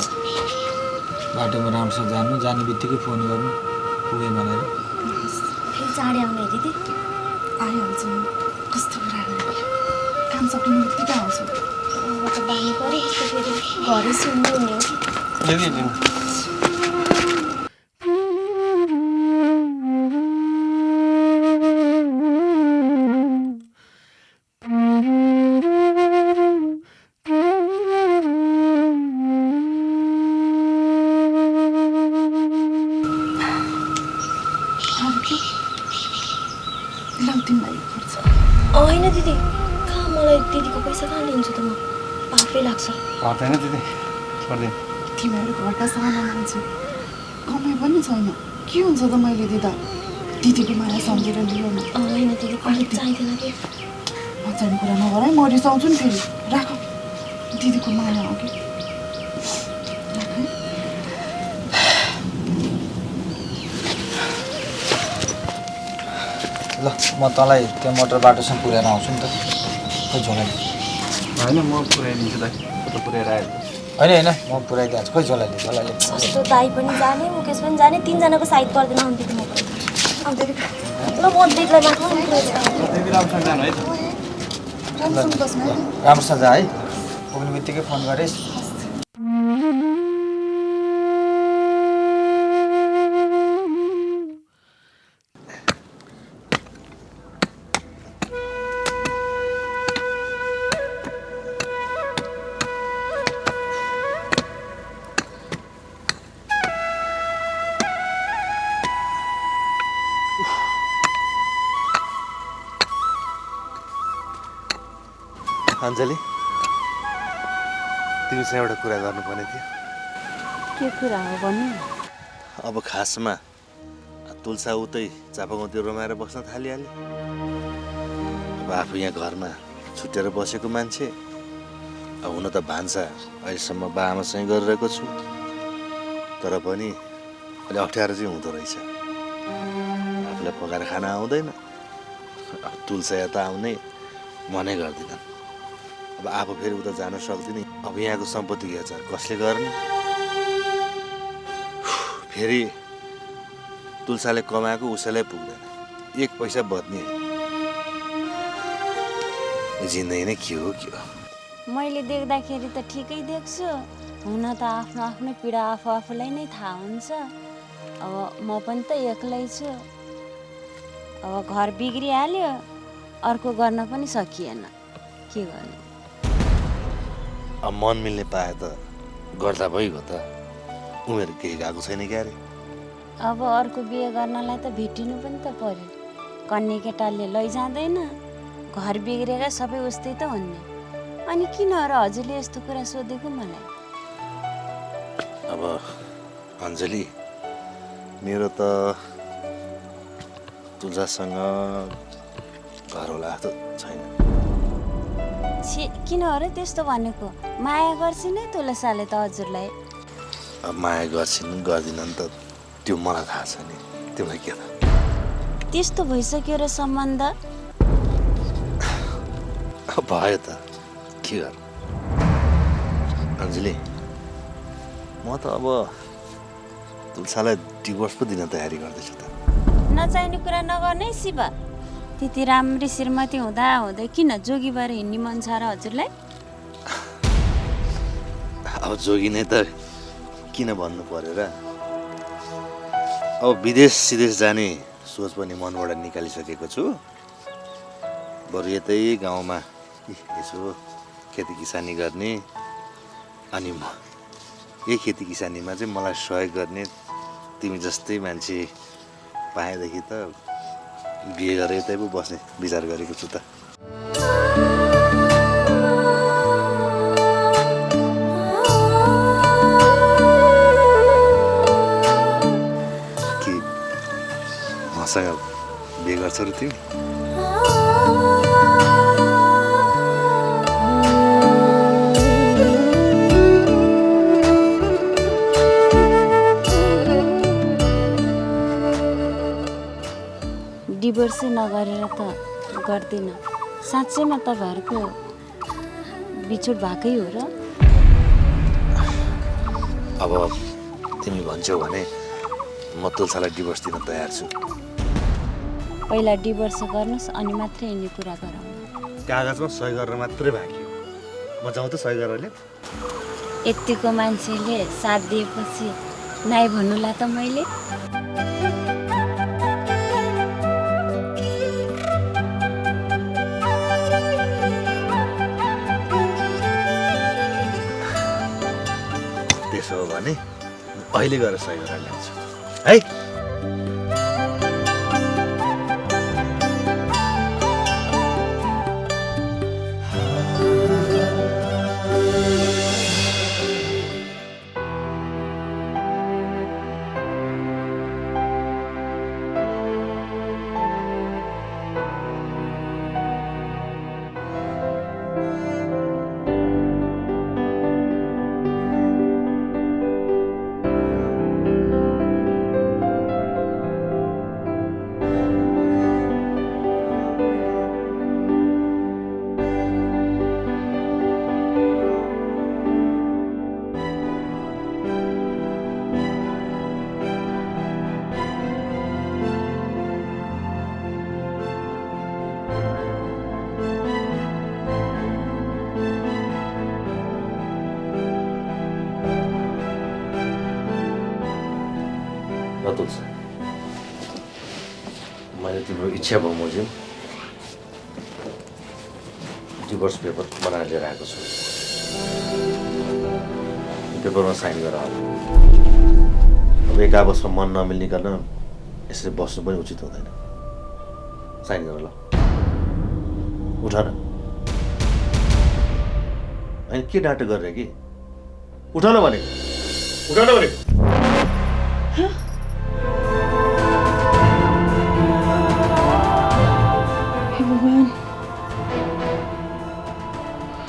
बाटोमा राम्रोसँग जाने बित्तिकै फोन गर्नु पुगेँ भनेर। फेरि चाँडै आउने दिदी। आइहाल्छ म, कस्तो राम्रो काम सकिने बित्तिकै आउँछु। अब त बानी पऱ्यो यस्तो फेरि घरै सुन्नु हुने हो कि। होइन दिदी, कहाँ मलाई दिदीको पैसा कहाँ लिन्छु त म, पापै लाग्छ। पर्दैन दिदी, पर्दैन। तिमीहरू घरका साना मान्छे, कमाइ पनि छैन, के हुन्छ त मैले दिँदा? दिदीको माया सम्झेर लियो न। होइन दिदी, अलिक चाहिँदैन कि। नचाहिने कुरा नगर है, म रिसाउँछु नि फेरि। राख, दिदीको माया हो कि। ल म तँलाई त्यो मोटर बाटोसम्म पुर्याएर आउँछु नि त। खोइ झोला होइन म पुऱ्याइदिन्छु दाइ, पुऱ्याएर आयो। होइन म पुऱ्याइदिइहाल्छु। खोइ झोला झोलाले जस्तो दाइ पनि जाने, मुकेश पनि जाने, तिनजनाको साइड पर्दैन अनि दिदी म पनि। ल म दिदीलाई माथि राम्रोसँग जानु है त। राम्रोसँग जा है, पुग्ने बित्तिकै फोन गरेस्। अञ्जली, तिमीसँग एउटा कुरा गर्नुपर्ने थियो। के कुरा हो भन्नु? अब खासमा तुलसा उतै चापागाउँतिर रमाएर बस्न थालिहाले। अब आफू यहाँ घरमा छुट्टिएर बसेको मान्छे। अब हुन त भान्सा अहिलेसम्म बा आमासँग गरिरहेको छु, तर पनि अलि अप्ठ्यारो चाहिँ हुँदो रहेछ। आफूलाई पकाएर खाना आउँदैन, अब तुलसा यता आउने मनै गर्दिनन्। अब आफू फेरि उता जान सक्दिनँ। अब यहाँको सम्पत्ति हेरचाह कसले गर्ने? फेरि तुलसाले कमाएको उसैलाई पुग्दैन, एक पैसा बद्ने जिन्दगी नै के हो के हो। मैले देख्दाखेरि त ठिकै देख्छु, हुन त आफ्नो आफ्नो पीडा आफू आफूलाई नै थाहा हुन्छ। अब म पनि त एक्लै छु। अब घर बिग्रिहाल्यो, अर्को गर्न पनि सकिएन, के गर्नु? अब मन मिल्ने पाए त गर्दा भइगयो त, उमेर केही गएको छैन क्यारे। अब अर्को बिहे गर्नलाई त भेटिनु पनि त पर्यो। कन्ने केटाले लैजाँदैन, घर बिग्रेका सबै उस्तै त हुने। अनि किन र हजुरले यस्तो कुरा सोधेको मलाई? अब अञ्जली, मेरो त तुलसासँग घर होला जस्तो छैन। किन र त्यस्तो भनेको? माया गर्छिन् है तुलसाले त हजुरलाई। अब माया गर्छिन् गर्दिनन् त त्यो मलाई थाहा छ नि, तिमीलाई के थाहा? त्यस्तो भइसक्यो र सम्बन्ध? भयो त, के गर्नु? अञ्जली, म त अब तुलसालाई डिभोर्स पो दिन तयारी गर्दैछु त। नचाहिने कुरा नगर्ने शिव। त्यति राम्री श्रीमती हुँदा हुँदै किन जोगी भएर हिँड्ने मन छ र हजुरलाई? अब जोगी नै त किन भन्नु पर्यो र? अब विदेश सिदेश जाने सोच पनि मनबाट निकालिसकेको छु। बरु यतै गाउँमा यसो खेती किसानी गर्ने अनि म यही खेती किसानीमा चाहिँ मलाई सहयोग गर्ने तिमी जस्तै मान्छे पाएदेखि त बिहे गरेर यतै पो बस्ने विचार गरेको छु त। के मसँग बिहे गर्छौ र तिमी? डिभोर्सै नगरेर त गर्दिनँ। साँच्चैमा तपाईँहरूको बिछोड भएकै हो र? अब तिमी भन्छौ भने म तुलसालाई डिभोर्स दिन तयार छु। पहिला डिभोर्स गर्नुहोस् अनि मात्रै यिनी कुरा गरौँ। कागजमा सही गरेर मात्रै बाँकी हो। म जाउँ त सही गरेर ल्याऊ। यतिको मान्छेले साथ दिएपछि नाइ भन्नुला त मैले। त्यसो हो भने अहिले गएर सही गरेर ल्याउँछु है। मैले तिम्रो इच्छा बमोजिम डिभोर्स पेपर बनाएर लिएर आएको छु। पेपरमा साइन गर। अब एक आपसमा मन नमिल्ने यसरी बस्नु पनि उचित हुँदैन। साइन गर ल। उठ न। होइन के डाँटो गरेर कि? उठ न भनेको। उठ न भनेको।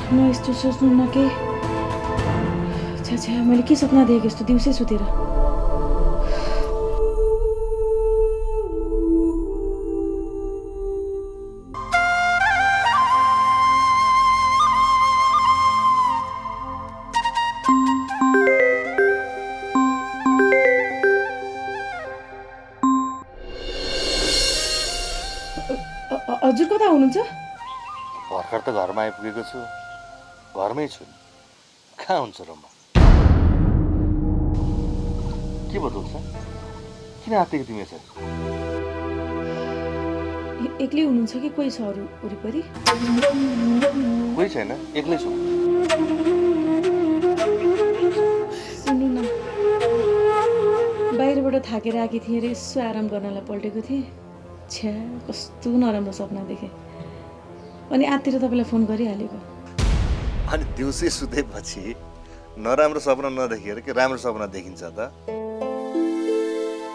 म यस्तो सोच्नु न के छ्या मैले के सपना देखेको यस्तो दिउँसै सुतेर। हजुर कता हुनुहुन्छ? भर्खर त घरमा आइपुगेको छु। घरमै छु। कहाँ हुन्छ र म? के भयो तुलसा? किन आत्तिको तिमी यसरी? एक्लै हुनुहुन्छ कि कोही छ अरू वरिपरि? कोही छैन, एक्लै छु। सुन्नु न, बाहिरबाट थाकेर आएकी थिएँ र यसो आराम गर्नलाई पल्टेको थिएँ। छ्या कस्तो नराम्रो सपना देखेँ। अनि आत्तिर तपाईँलाई फोन गरिहालेको। अनि दिउँसै सुतेपछि नराम्रो सपना नदेखेर के राम्रो सपना देखिन्छ त?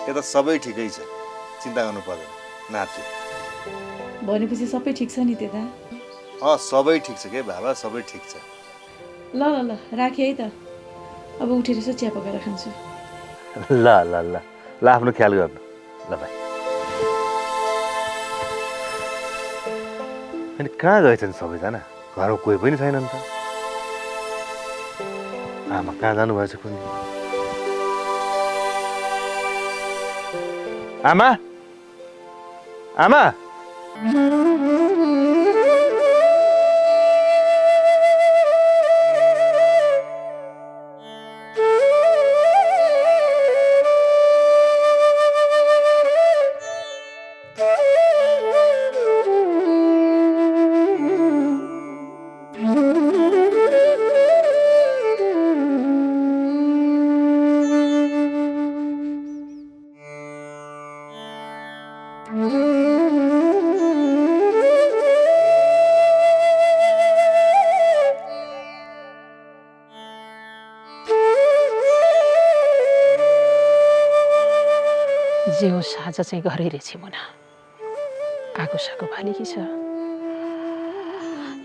यता सबै ठिकै छ, चिन्ता गर्नु पर्दैन। नाच्यो भनेपछि सबै ठिक छ नि त्यता? सबै ठिक छ के बाबा, सबै ठिक छ। ल ल ल राखेँ है त। अब उठेर यसो चिया पकाएर खान्छु। ल ल ल ल आफ्नो ख्याल गर्नु। ल भाइ। अनि कहाँ गएछन् सबैजना? घरमा कोही पनि छैनन् त। आमा कहाँ जानुभएछ कुन्नी? आमा आमा जे होस् आज चाहिँ घरै रहेछ मुना। आगो सागो भालेकी छ,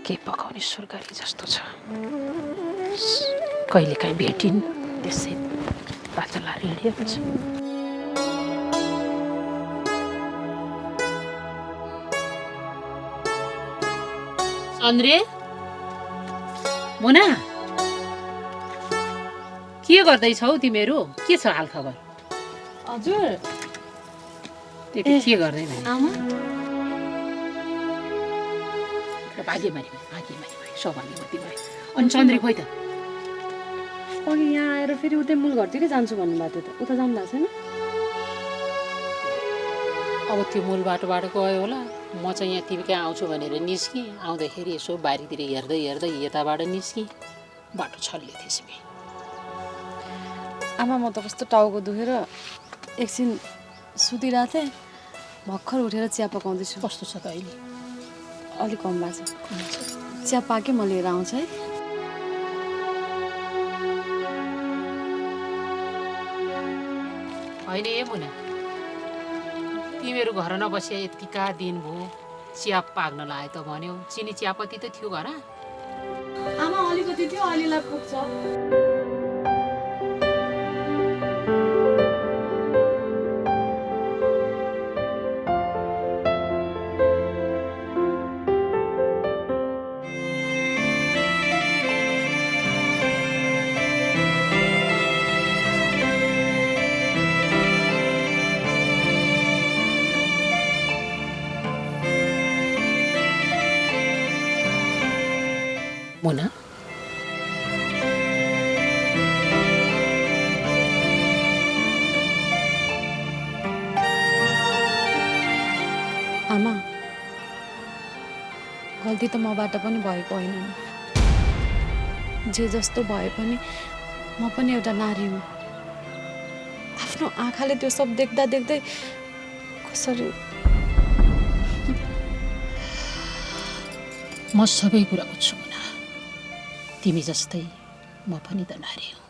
के पकाउने सुरगरी जस्तो छ। कहिलेकाहीँ भेटिन् त्यसै पाचला हिँडेको छ। चन्द्रे, मुना, के गर्दैछौ तिमीहरू? के छ हालखबर? हजुर के गर्दै आमा भाग्यमारी सौभाग्यवती भयो। अनि चन्द्री खोइ त? अघि यहाँ आएर फेरि उतै मूल घरतिरै जान्छु भन्नुभएको थियो त, उता जानु भएको छैन? अब त्यो मूल बाटोबाट गयो होला। म चाहिँ यहाँ तिमी कहाँ आउँछु भनेर निस्केँ। आउँदाखेरि यसो बारीतिर हेर्दै हेर्दै यताबाट निस्केँ, बाटो छल्ले त्यसमै। आमा म त कस्तो टाउको दुखेर एकछिन सुतिरहेको थिएँ, भर्खर उठेर चिया पकाउँदैछु। कस्तो छ त अहिले? अलिक कम भएको छ। चिया पाकेँ म लिएर आउँछु है। होइन ए मुना, तिमीहरू घर नबसिया यतिका दिन भयो, चिया पाक्न लाग्यो त भन्यौ। चिनी चियापत्ती त थियो घर? आमा अलिकति थियो, अहिलेलाई पुग्छ। मुना, आमा गल्ती त मबाट पनि भएको होइन नि। जे जस्तो भए पनि म पनि एउटा नारी हुँ। आफ्नो आँखाले त्यो सब देख्दा देख्दै कसरी म सबै कुरा बुझ्छु मुना। तिमी जस्तै म पनि त नारी हुँ।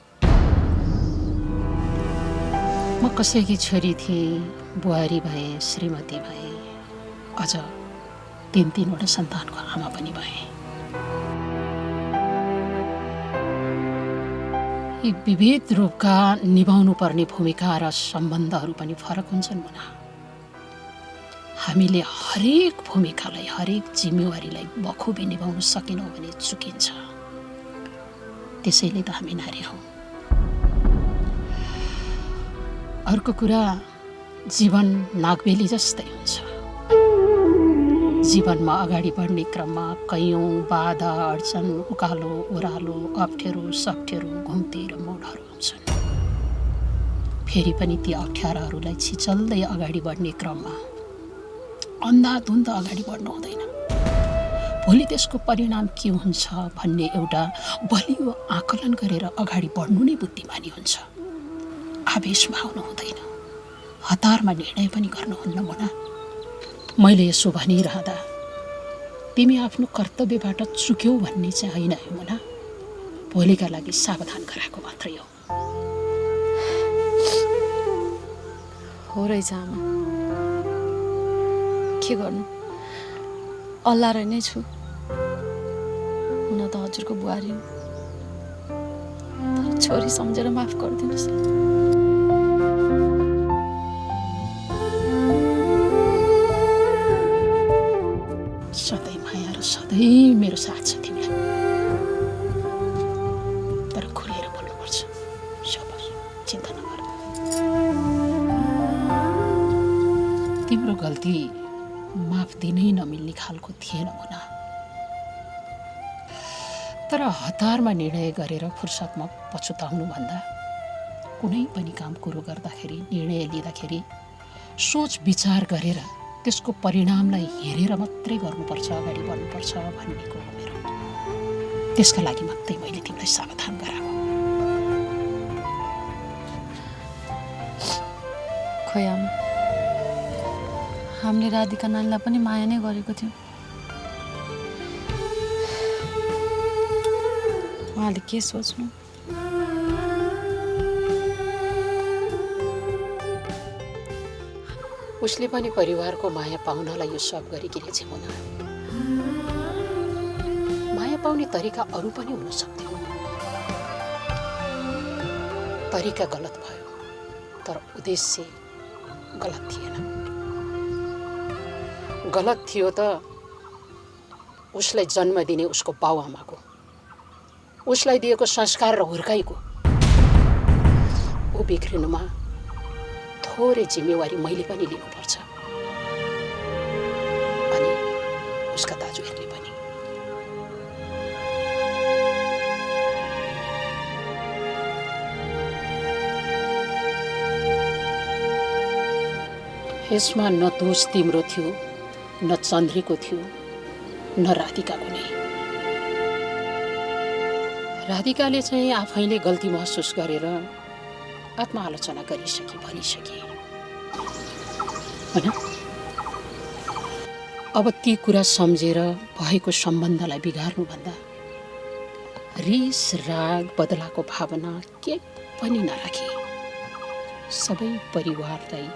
म कसैकी छोरी थिएँ, बुहारी भएँ, श्रीमती भएँ, अझ 3-3वटा सन्तानको आमा पनि भएँ। यी विविध रूपका निभाउनु पर्ने भूमिका र सम्बन्धहरू पनि फरक हुन्छन् मुना। हामीले हरेक भूमिकालाई, हरेक जिम्मेवारीलाई बखुबी निभाउन सकेनौँ भने चुकिन्छ। त्यसैले त हामी नारी हौँ। अर्को कुरा, जीवन नागबेली जस्तै हुन्छ। जीवनमा अगाडि बढ्ने क्रममा कैयौँ बाधा, अडचन, उकालो, ओह्रालो, अप्ठ्यारो, सप्ठ्यारो, घुम्ती र मोडहरू हुन्छन्। फेरि पनि ती अप्ठ्याराहरूलाई छिचल्दै अगाडि बढ्ने क्रममा अन्धाधुन्ध अगाडि बढ्नु हुँदैन। भोलि त्यसको परिणाम के हुन्छ भन्ने एउटा बलियो आकलन गरेर अगाडि बढ्नु नै बुद्धिमानी हुन्छ। आवेशमा आउनु हुँदैन, हतारमा निर्णय पनि गर्नुहुन्न मुना। मैले यसो भनिरहँदा तिमी आफ्नो कर्तव्यबाट चुक्यौ भन्ने चाहिँ होइन है मुना। भोलिका लागि सावधान गराएको मात्रै हो। हो रहेछ आमा, के गर्नु, अल्लाह नै छु। हुन त हजुरको बुहारी हो, तर छोरी सम्झेर माफ गरिदिनुहोस्। सधैँ माया र सधैँ मेरो साथ छ तिमीलाई, तर खुलेर बोल्नुपर्छ। शाबास, चिन्ता नगर। तिम्रो गल्ती माफ दिनै नमिल्ने खालको थिएन मुना। तर हतारमा निर्णय गरेर फुर्सदमा पछुताउनु भन्दा कुनै पनि काम कुरो गर्दाखेरि, निर्णय लिँदाखेरि सोच विचार गरेर त्यसको परिणामलाई हेरेर मात्रै गर्नुपर्छ, अगाडि बढ्नुपर्छ भन्ने कुरो हो मेरो। त्यसका लागि मात्रै मैले तिमीलाई सावधान गराएको। खोइ आमा, हामीले राधिका नानीलाई पनि माया नै गरेको थियौँ। उहाँले के सोच्नु? उसले पनि परिवारको माया पाउनलाई यो सब गरिकिनेछ हुन। माया पाउने तरिका अरू पनि हुन सक्थ्यो। तरिका गलत भयो, तर उद्देश्य गलत थिएन। गलत थियो त उसलाई जन्म दिने उसको बाउआमाको, उसलाई दिएको संस्कार र हुर्काइको। ऊ बिग्रिनुमा थोरै जिम्मेवारी मैले पनि लिनुपर्छ, अनि उसका दाजुहरूले पनि। यसमा न दोष तिम्रो थियो, न चन्द्रीको थियो, न राधिकाको नै। राधिकाले चाहिँ आफैले गल्ती महसुस गरेर आत्मआलोचना गरिसके, भनिसके होइन। अब ती कुरा सम्झेर भएको सम्बन्धलाई बिगार्नुभन्दा रिस राग बदलाको भावना के पनि नराखी सबै परिवारलाई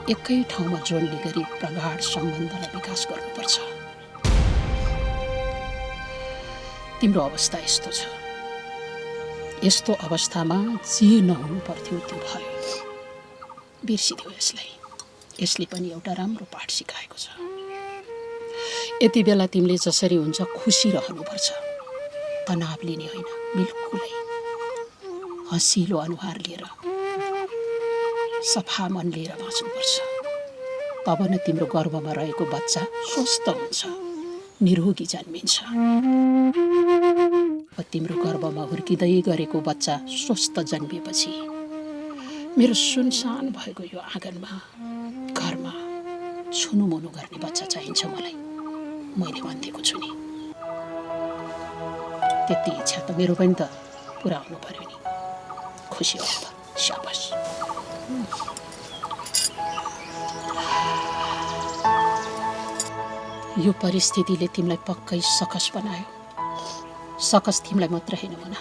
एकै ठाउँमा जोड्ने गरी प्रगाढ सम्बन्धलाई विकास गर्नुपर्छ। तिम्रो अवस्था यस्तो छ, यस्तो अवस्थामा जे नहुनु पर्थ्यो त्यो भयो। बिर्सिदियो यसलाई, यसले पनि एउटा राम्रो पाठ सिकाएको छ। यति बेला तिमीले जसरी हुन्छ खुसी रहनुपर्छ, तनाव लिने होइन, बिल्कुलै हँसिलो अनुहार लिएर सफा मन लिएर बाँच्नुपर्छ। तब न तिम्रो गर्भमा रहेको बच्चा स्वस्थ हुन्छ, निरोगी जन्मिन्छ। तिम्रो गर्भमा हुर्किँदै गरेको बच्चा स्वस्थ जन्मिएपछि मेरो सुनसान भएको यो आँगनमा घरमा छुनुमुनु गर्ने बच्चा चाहिन्छ मलाई। मैले भनिदिएको छु नि, त्यति इच्छा त मेरो पनि त पुरा हुनु पर्यो नि। खुसी हो त, शाबास। यो परिस्थितिले तिमीलाई पक्कै सकस बनायो। सकस तिमीलाई मात्र होइन मुना,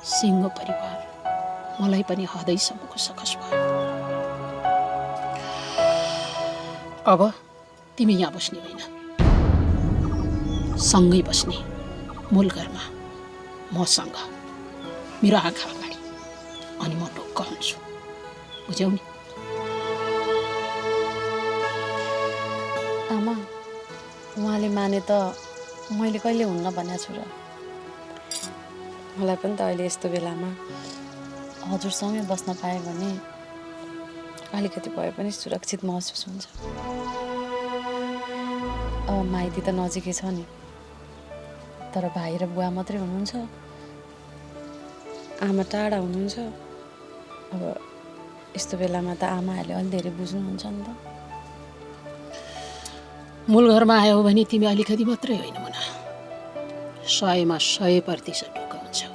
सिङ्गो परिवार मलाई पनि हदैसम्मको सकस भयो। अब तिमी यहाँ बस्ने होइन, सँगै बस्ने मूल घरमा मसँग, मेरो आँखा अगाडि, अनि म ढुक्क हुन्छु, बुझ्यौ नि? आमा, उहाँले माने त मैले कहिले हुन्न भनेको छु र। मलाई पनि त अहिले यस्तो बेलामा हजुरसँगै बस्न पाएँ भने अलिकति भए पनि सुरक्षित महसुस हुन्छ। अब माइती त नजिकै छ नि, तर भाइ र बुवा मात्रै हुनुहुन्छ, आमा टाढा हुनुहुन्छ। अब यस्तो बेलामा त आमाहरूले अलि धेरै बुझ्नुहुन्छ नि त। मूल घरमा आयो भने तिमी अलिकति मात्रै होइन मुना, 100मा 100% ढुक्क हुन्छौ।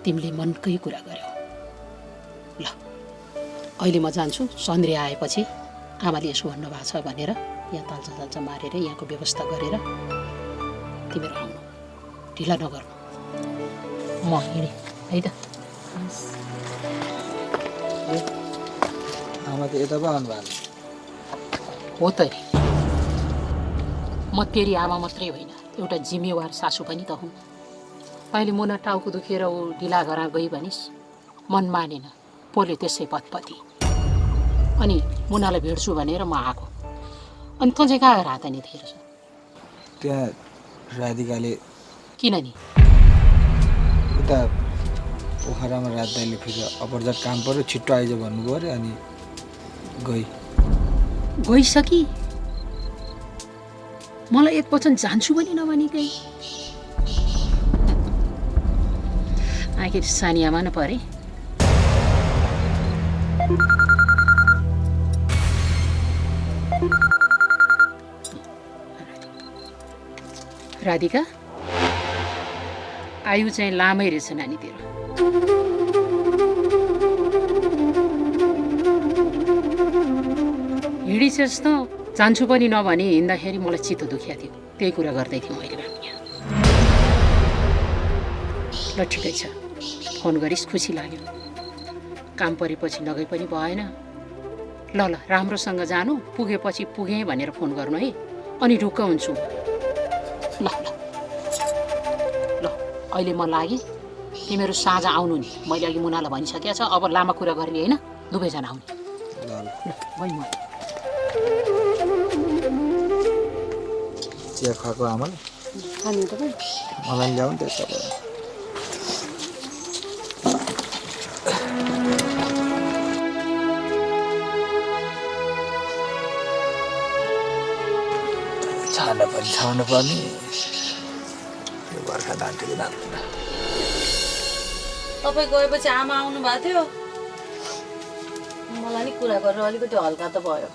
तिमीले मनकै कुरा गर्यौ। ल अहिले म जान्छु, चन्द्री आएपछि आमाले यसो भन्नुभएको छ भनेर यहाँ ताल्चा मारेर यहाँको व्यवस्था गरेर तिमीहरू आउनु, ढिला नगर्नु। म हिँडेँ है त। आमा त यता पो आउनुभएको हो त नि, म तेरी आमा मात्रै होइन, एउटा जिम्मेवार सासू पनि त हुँ। अहिले मुना टाउको दुखेर ऊ ढिला घर गई भनिस्, मन मानेन, पोल्यो त्यसै पतपति। अनि मुनालाई भेट्छु भनेर म आएको, अनि तँ चाहिँ कहाँ गएर हात नि थिएछ? त्यहाँ राधिकाले किन नि उता पोखरामा राधिकाले फेरि अपरजट काम पर्यो, छिट्टो आइज भन्नुभयो अरे, अनि गइसकी। मलाई एक वचन जान्छु पनि नभनिकै आखिर सानियामा न परे। राधिका, आयु चाहिँ लामै रहेछ नानी तेरो। गइछस् त जान्छु पनि नभनी हिँड्दाखेरि मलाई चित्त दुखिया थियो त्यही कुरा गर्दै थिएँ मैले ल ठिकै छ फोन गरिस् खुसी लाग्यो काम परेपछि नगई पनि भएन ल ल राम्रोसँग जानु पुगेपछि पुगेँ भनेर फोन गर्नु है अनि ढुक्क हुन्छु ल ल ल अहिले म लागि तिमीहरू साँझ आउनु नि मैले अघि मुनालाई भनिसकेको छ अब लामा कुरा गर्ने होइन दुवैजना आउने ल म चिया खाएको आमाले खानु तपाईँ मलाई ल्याउनु त्यसो भए छाउनु पर्ने यो बर्खा धानतिर नाच्दैन तपाईँ गएपछि आमा आउनु भएको थियो मलाई नि कुरा गरेर अलिकति हल्का त भयो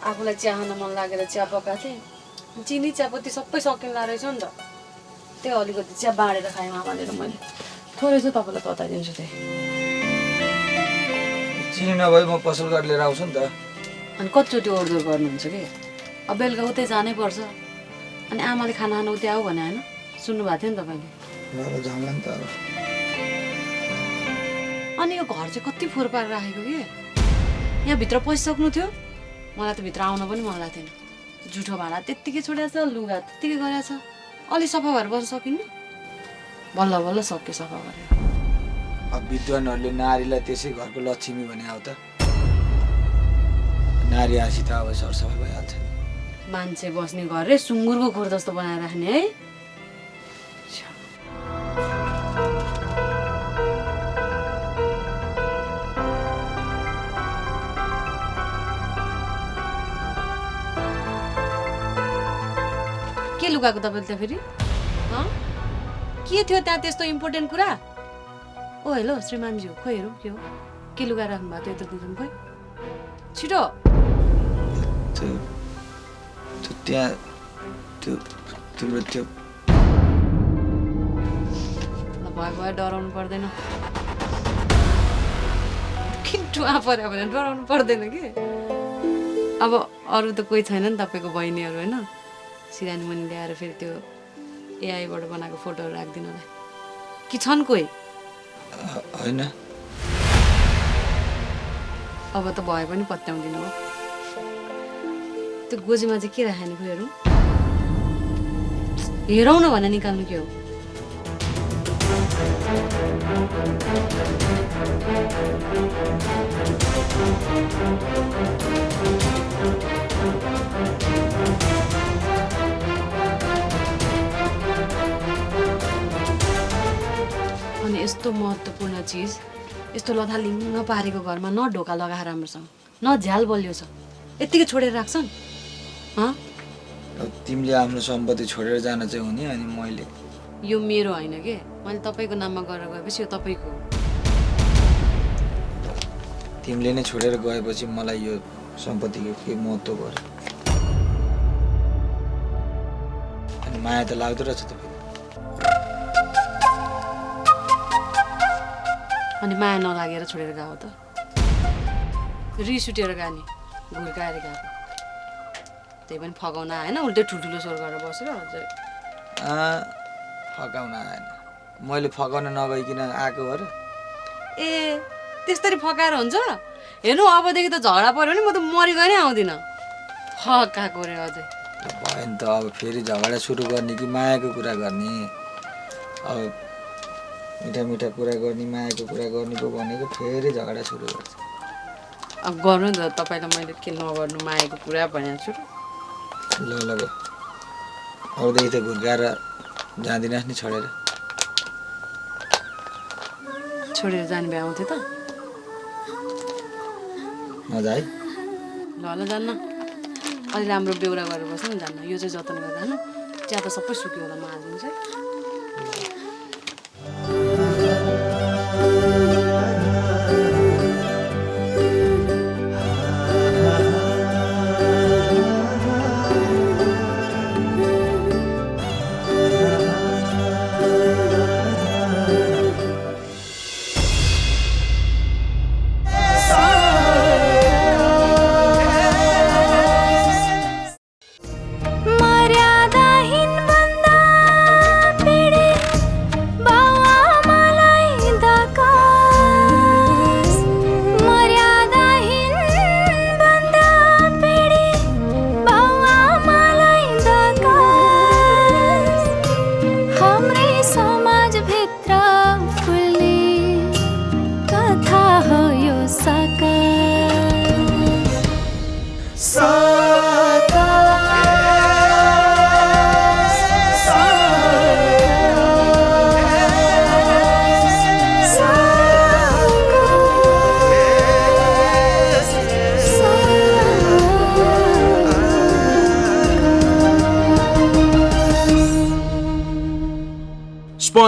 आफूलाई चिया खान मन लागेर चिया पकाएको थिएँ चिनी चियापत्ती सबै सकिँदो रहेछ नि त त्यो अलिकति चिया बाँडेर खाएँ आमाले र मैले थोरै चाहिँ तपाईँलाई तताइदिन्छु त्यही चिनी नभए म पसल गरेर लिएर आउँछु नि त अनि कतिचोटि ओर्दोर गर्नुहुन्छ कि अब बेलुका उतै जानै पर्छ अनि आमाले खाना खान उतै आऊ भने होइन सुन्नुभएको थियो नि तपाईँले जाउँला नि त अब अनि यो घर चाहिँ कति फोहोर पारेर राखेको कि यहाँभित्र पसिसक्नु थियो मलाई त भित्र आउन पनि मन लाग्थेन जुठो भाँडा त्यत्तिकै छोडेको छ लुगा त्यत्तिकै गरेको छ अलि सफा भएर बस्न सकिन्न बल्ल बल्ल सक्यो सफा गरेर अब विद्वानहरूले नारीलाई त्यसै घरको लक्ष्मी भने आऊ त नारी आसी त अब सरसफाइ भइहाल्छ मान्छे बस्ने घर रे सुँगुरको खोर जस्तो बनाएर राख्ने है के लुगाको तपाईँले त फेरि के थियो त्यहाँ त्यस्तो इम्पोर्टेन्ट कुरा ओ हेलो श्रीमानज्यू खोइ हेरौँ के हो के लुगा राख्नु भएको थियो यत्रो दिनसम्म खोइ छिटो त्यहाँ त्यो तिम्रो त्यो भयो भयो डराउनु पर्दैन किन टुवा पर्यो भने डराउनु पर्दैन कि अब अरू त कोही छैन नि तपाईँको बहिनीहरू होइन सिरानी मुनि ल्याएर फेरि त्यो एआईबाट बनाएको फोटोहरू राखिदिनुलाई कि छन् कोही होइन अब त भए पनि पत्याउँदिनु हो त्यो गोजीमा चाहिँ के राखेन खोइ हेरौँ हेरौँ न भने निकाल्नु के हो अनि यस्तो महत्त्वपूर्ण चिज यस्तो लथालिङ्ग पारेको घरमा न ढोका लगाएर राम्रोसँग न झ्याल बलियो छ यत्तिकै छोडेर राख्छन् तिमीले आफ्नो सम्पत्ति छोडेर जान चाहिँ हुने अनि मैले यो मेरो होइन के मैले तपाईँको नाममा गरेर गएपछि यो तपाईँको हो तिमीले नै छोडेर गएपछि मलाई यो सम्पत्तिको के महत्त्व भयो अनि माया त लाग्दो रहेछ तपाईँ अनि माया नलागेर छोडेर गएको त रिस उठेर गयो नि घुर्काएर गएको त्यही पनि फगाउन आएन उल्टै ठुल्ठुलो स्वर गरेर बसेर फकाउन आएन मैले फकाउन नगइकन आएको हो र ए त्यस्तरी फकाएर हुन्छ हेर्नु अबदेखि त झगडा पऱ्यो भने म त मरिगए नै आउँदिनँ फकाएको रे अझै भयो नि त अब फेरि झगडा सुरु गर्ने कि मायाको कुरा गर्ने अब मिठा मिठा कुरा गर्ने मायाको कुरा गर्ने पो भनेको फेरि झगडा सुरु गर्छ अब गर्नु नि त तपाईँलाई मैले के नगर्नु मागेको कुरा भनेको छु ल ल अरूदेखि त घुर्काएर जाँदिनस् नि छोडेर जाने भए आउँथ्यो त मजा है ल ल जान्न अलि राम्रो बेहोरा गरेर बस्नु नि जान्न यो चाहिँ जतन गरेर जानु चिया त सबै सुक्यो होला म हालिदिन्छु है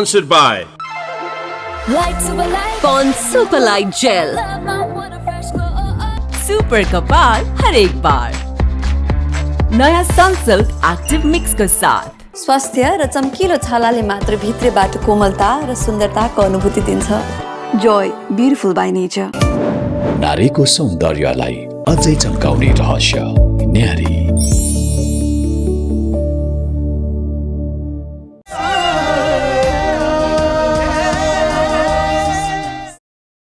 Sponsored by Pond Super Light Gel. Super कपाल हर एक बार. नयाँ सनसिल्क एक्टिभ मिक्सको साथ स्वास्थ्य र चम्किलो छालाले मात्र भित्रबाट कोमलता र सुन्दरताको अनुभूति दिन्छ. Joy beautiful by nature. नारीको सौन्दर्यलाई अझै चम्काउने रहस्य न्यारी.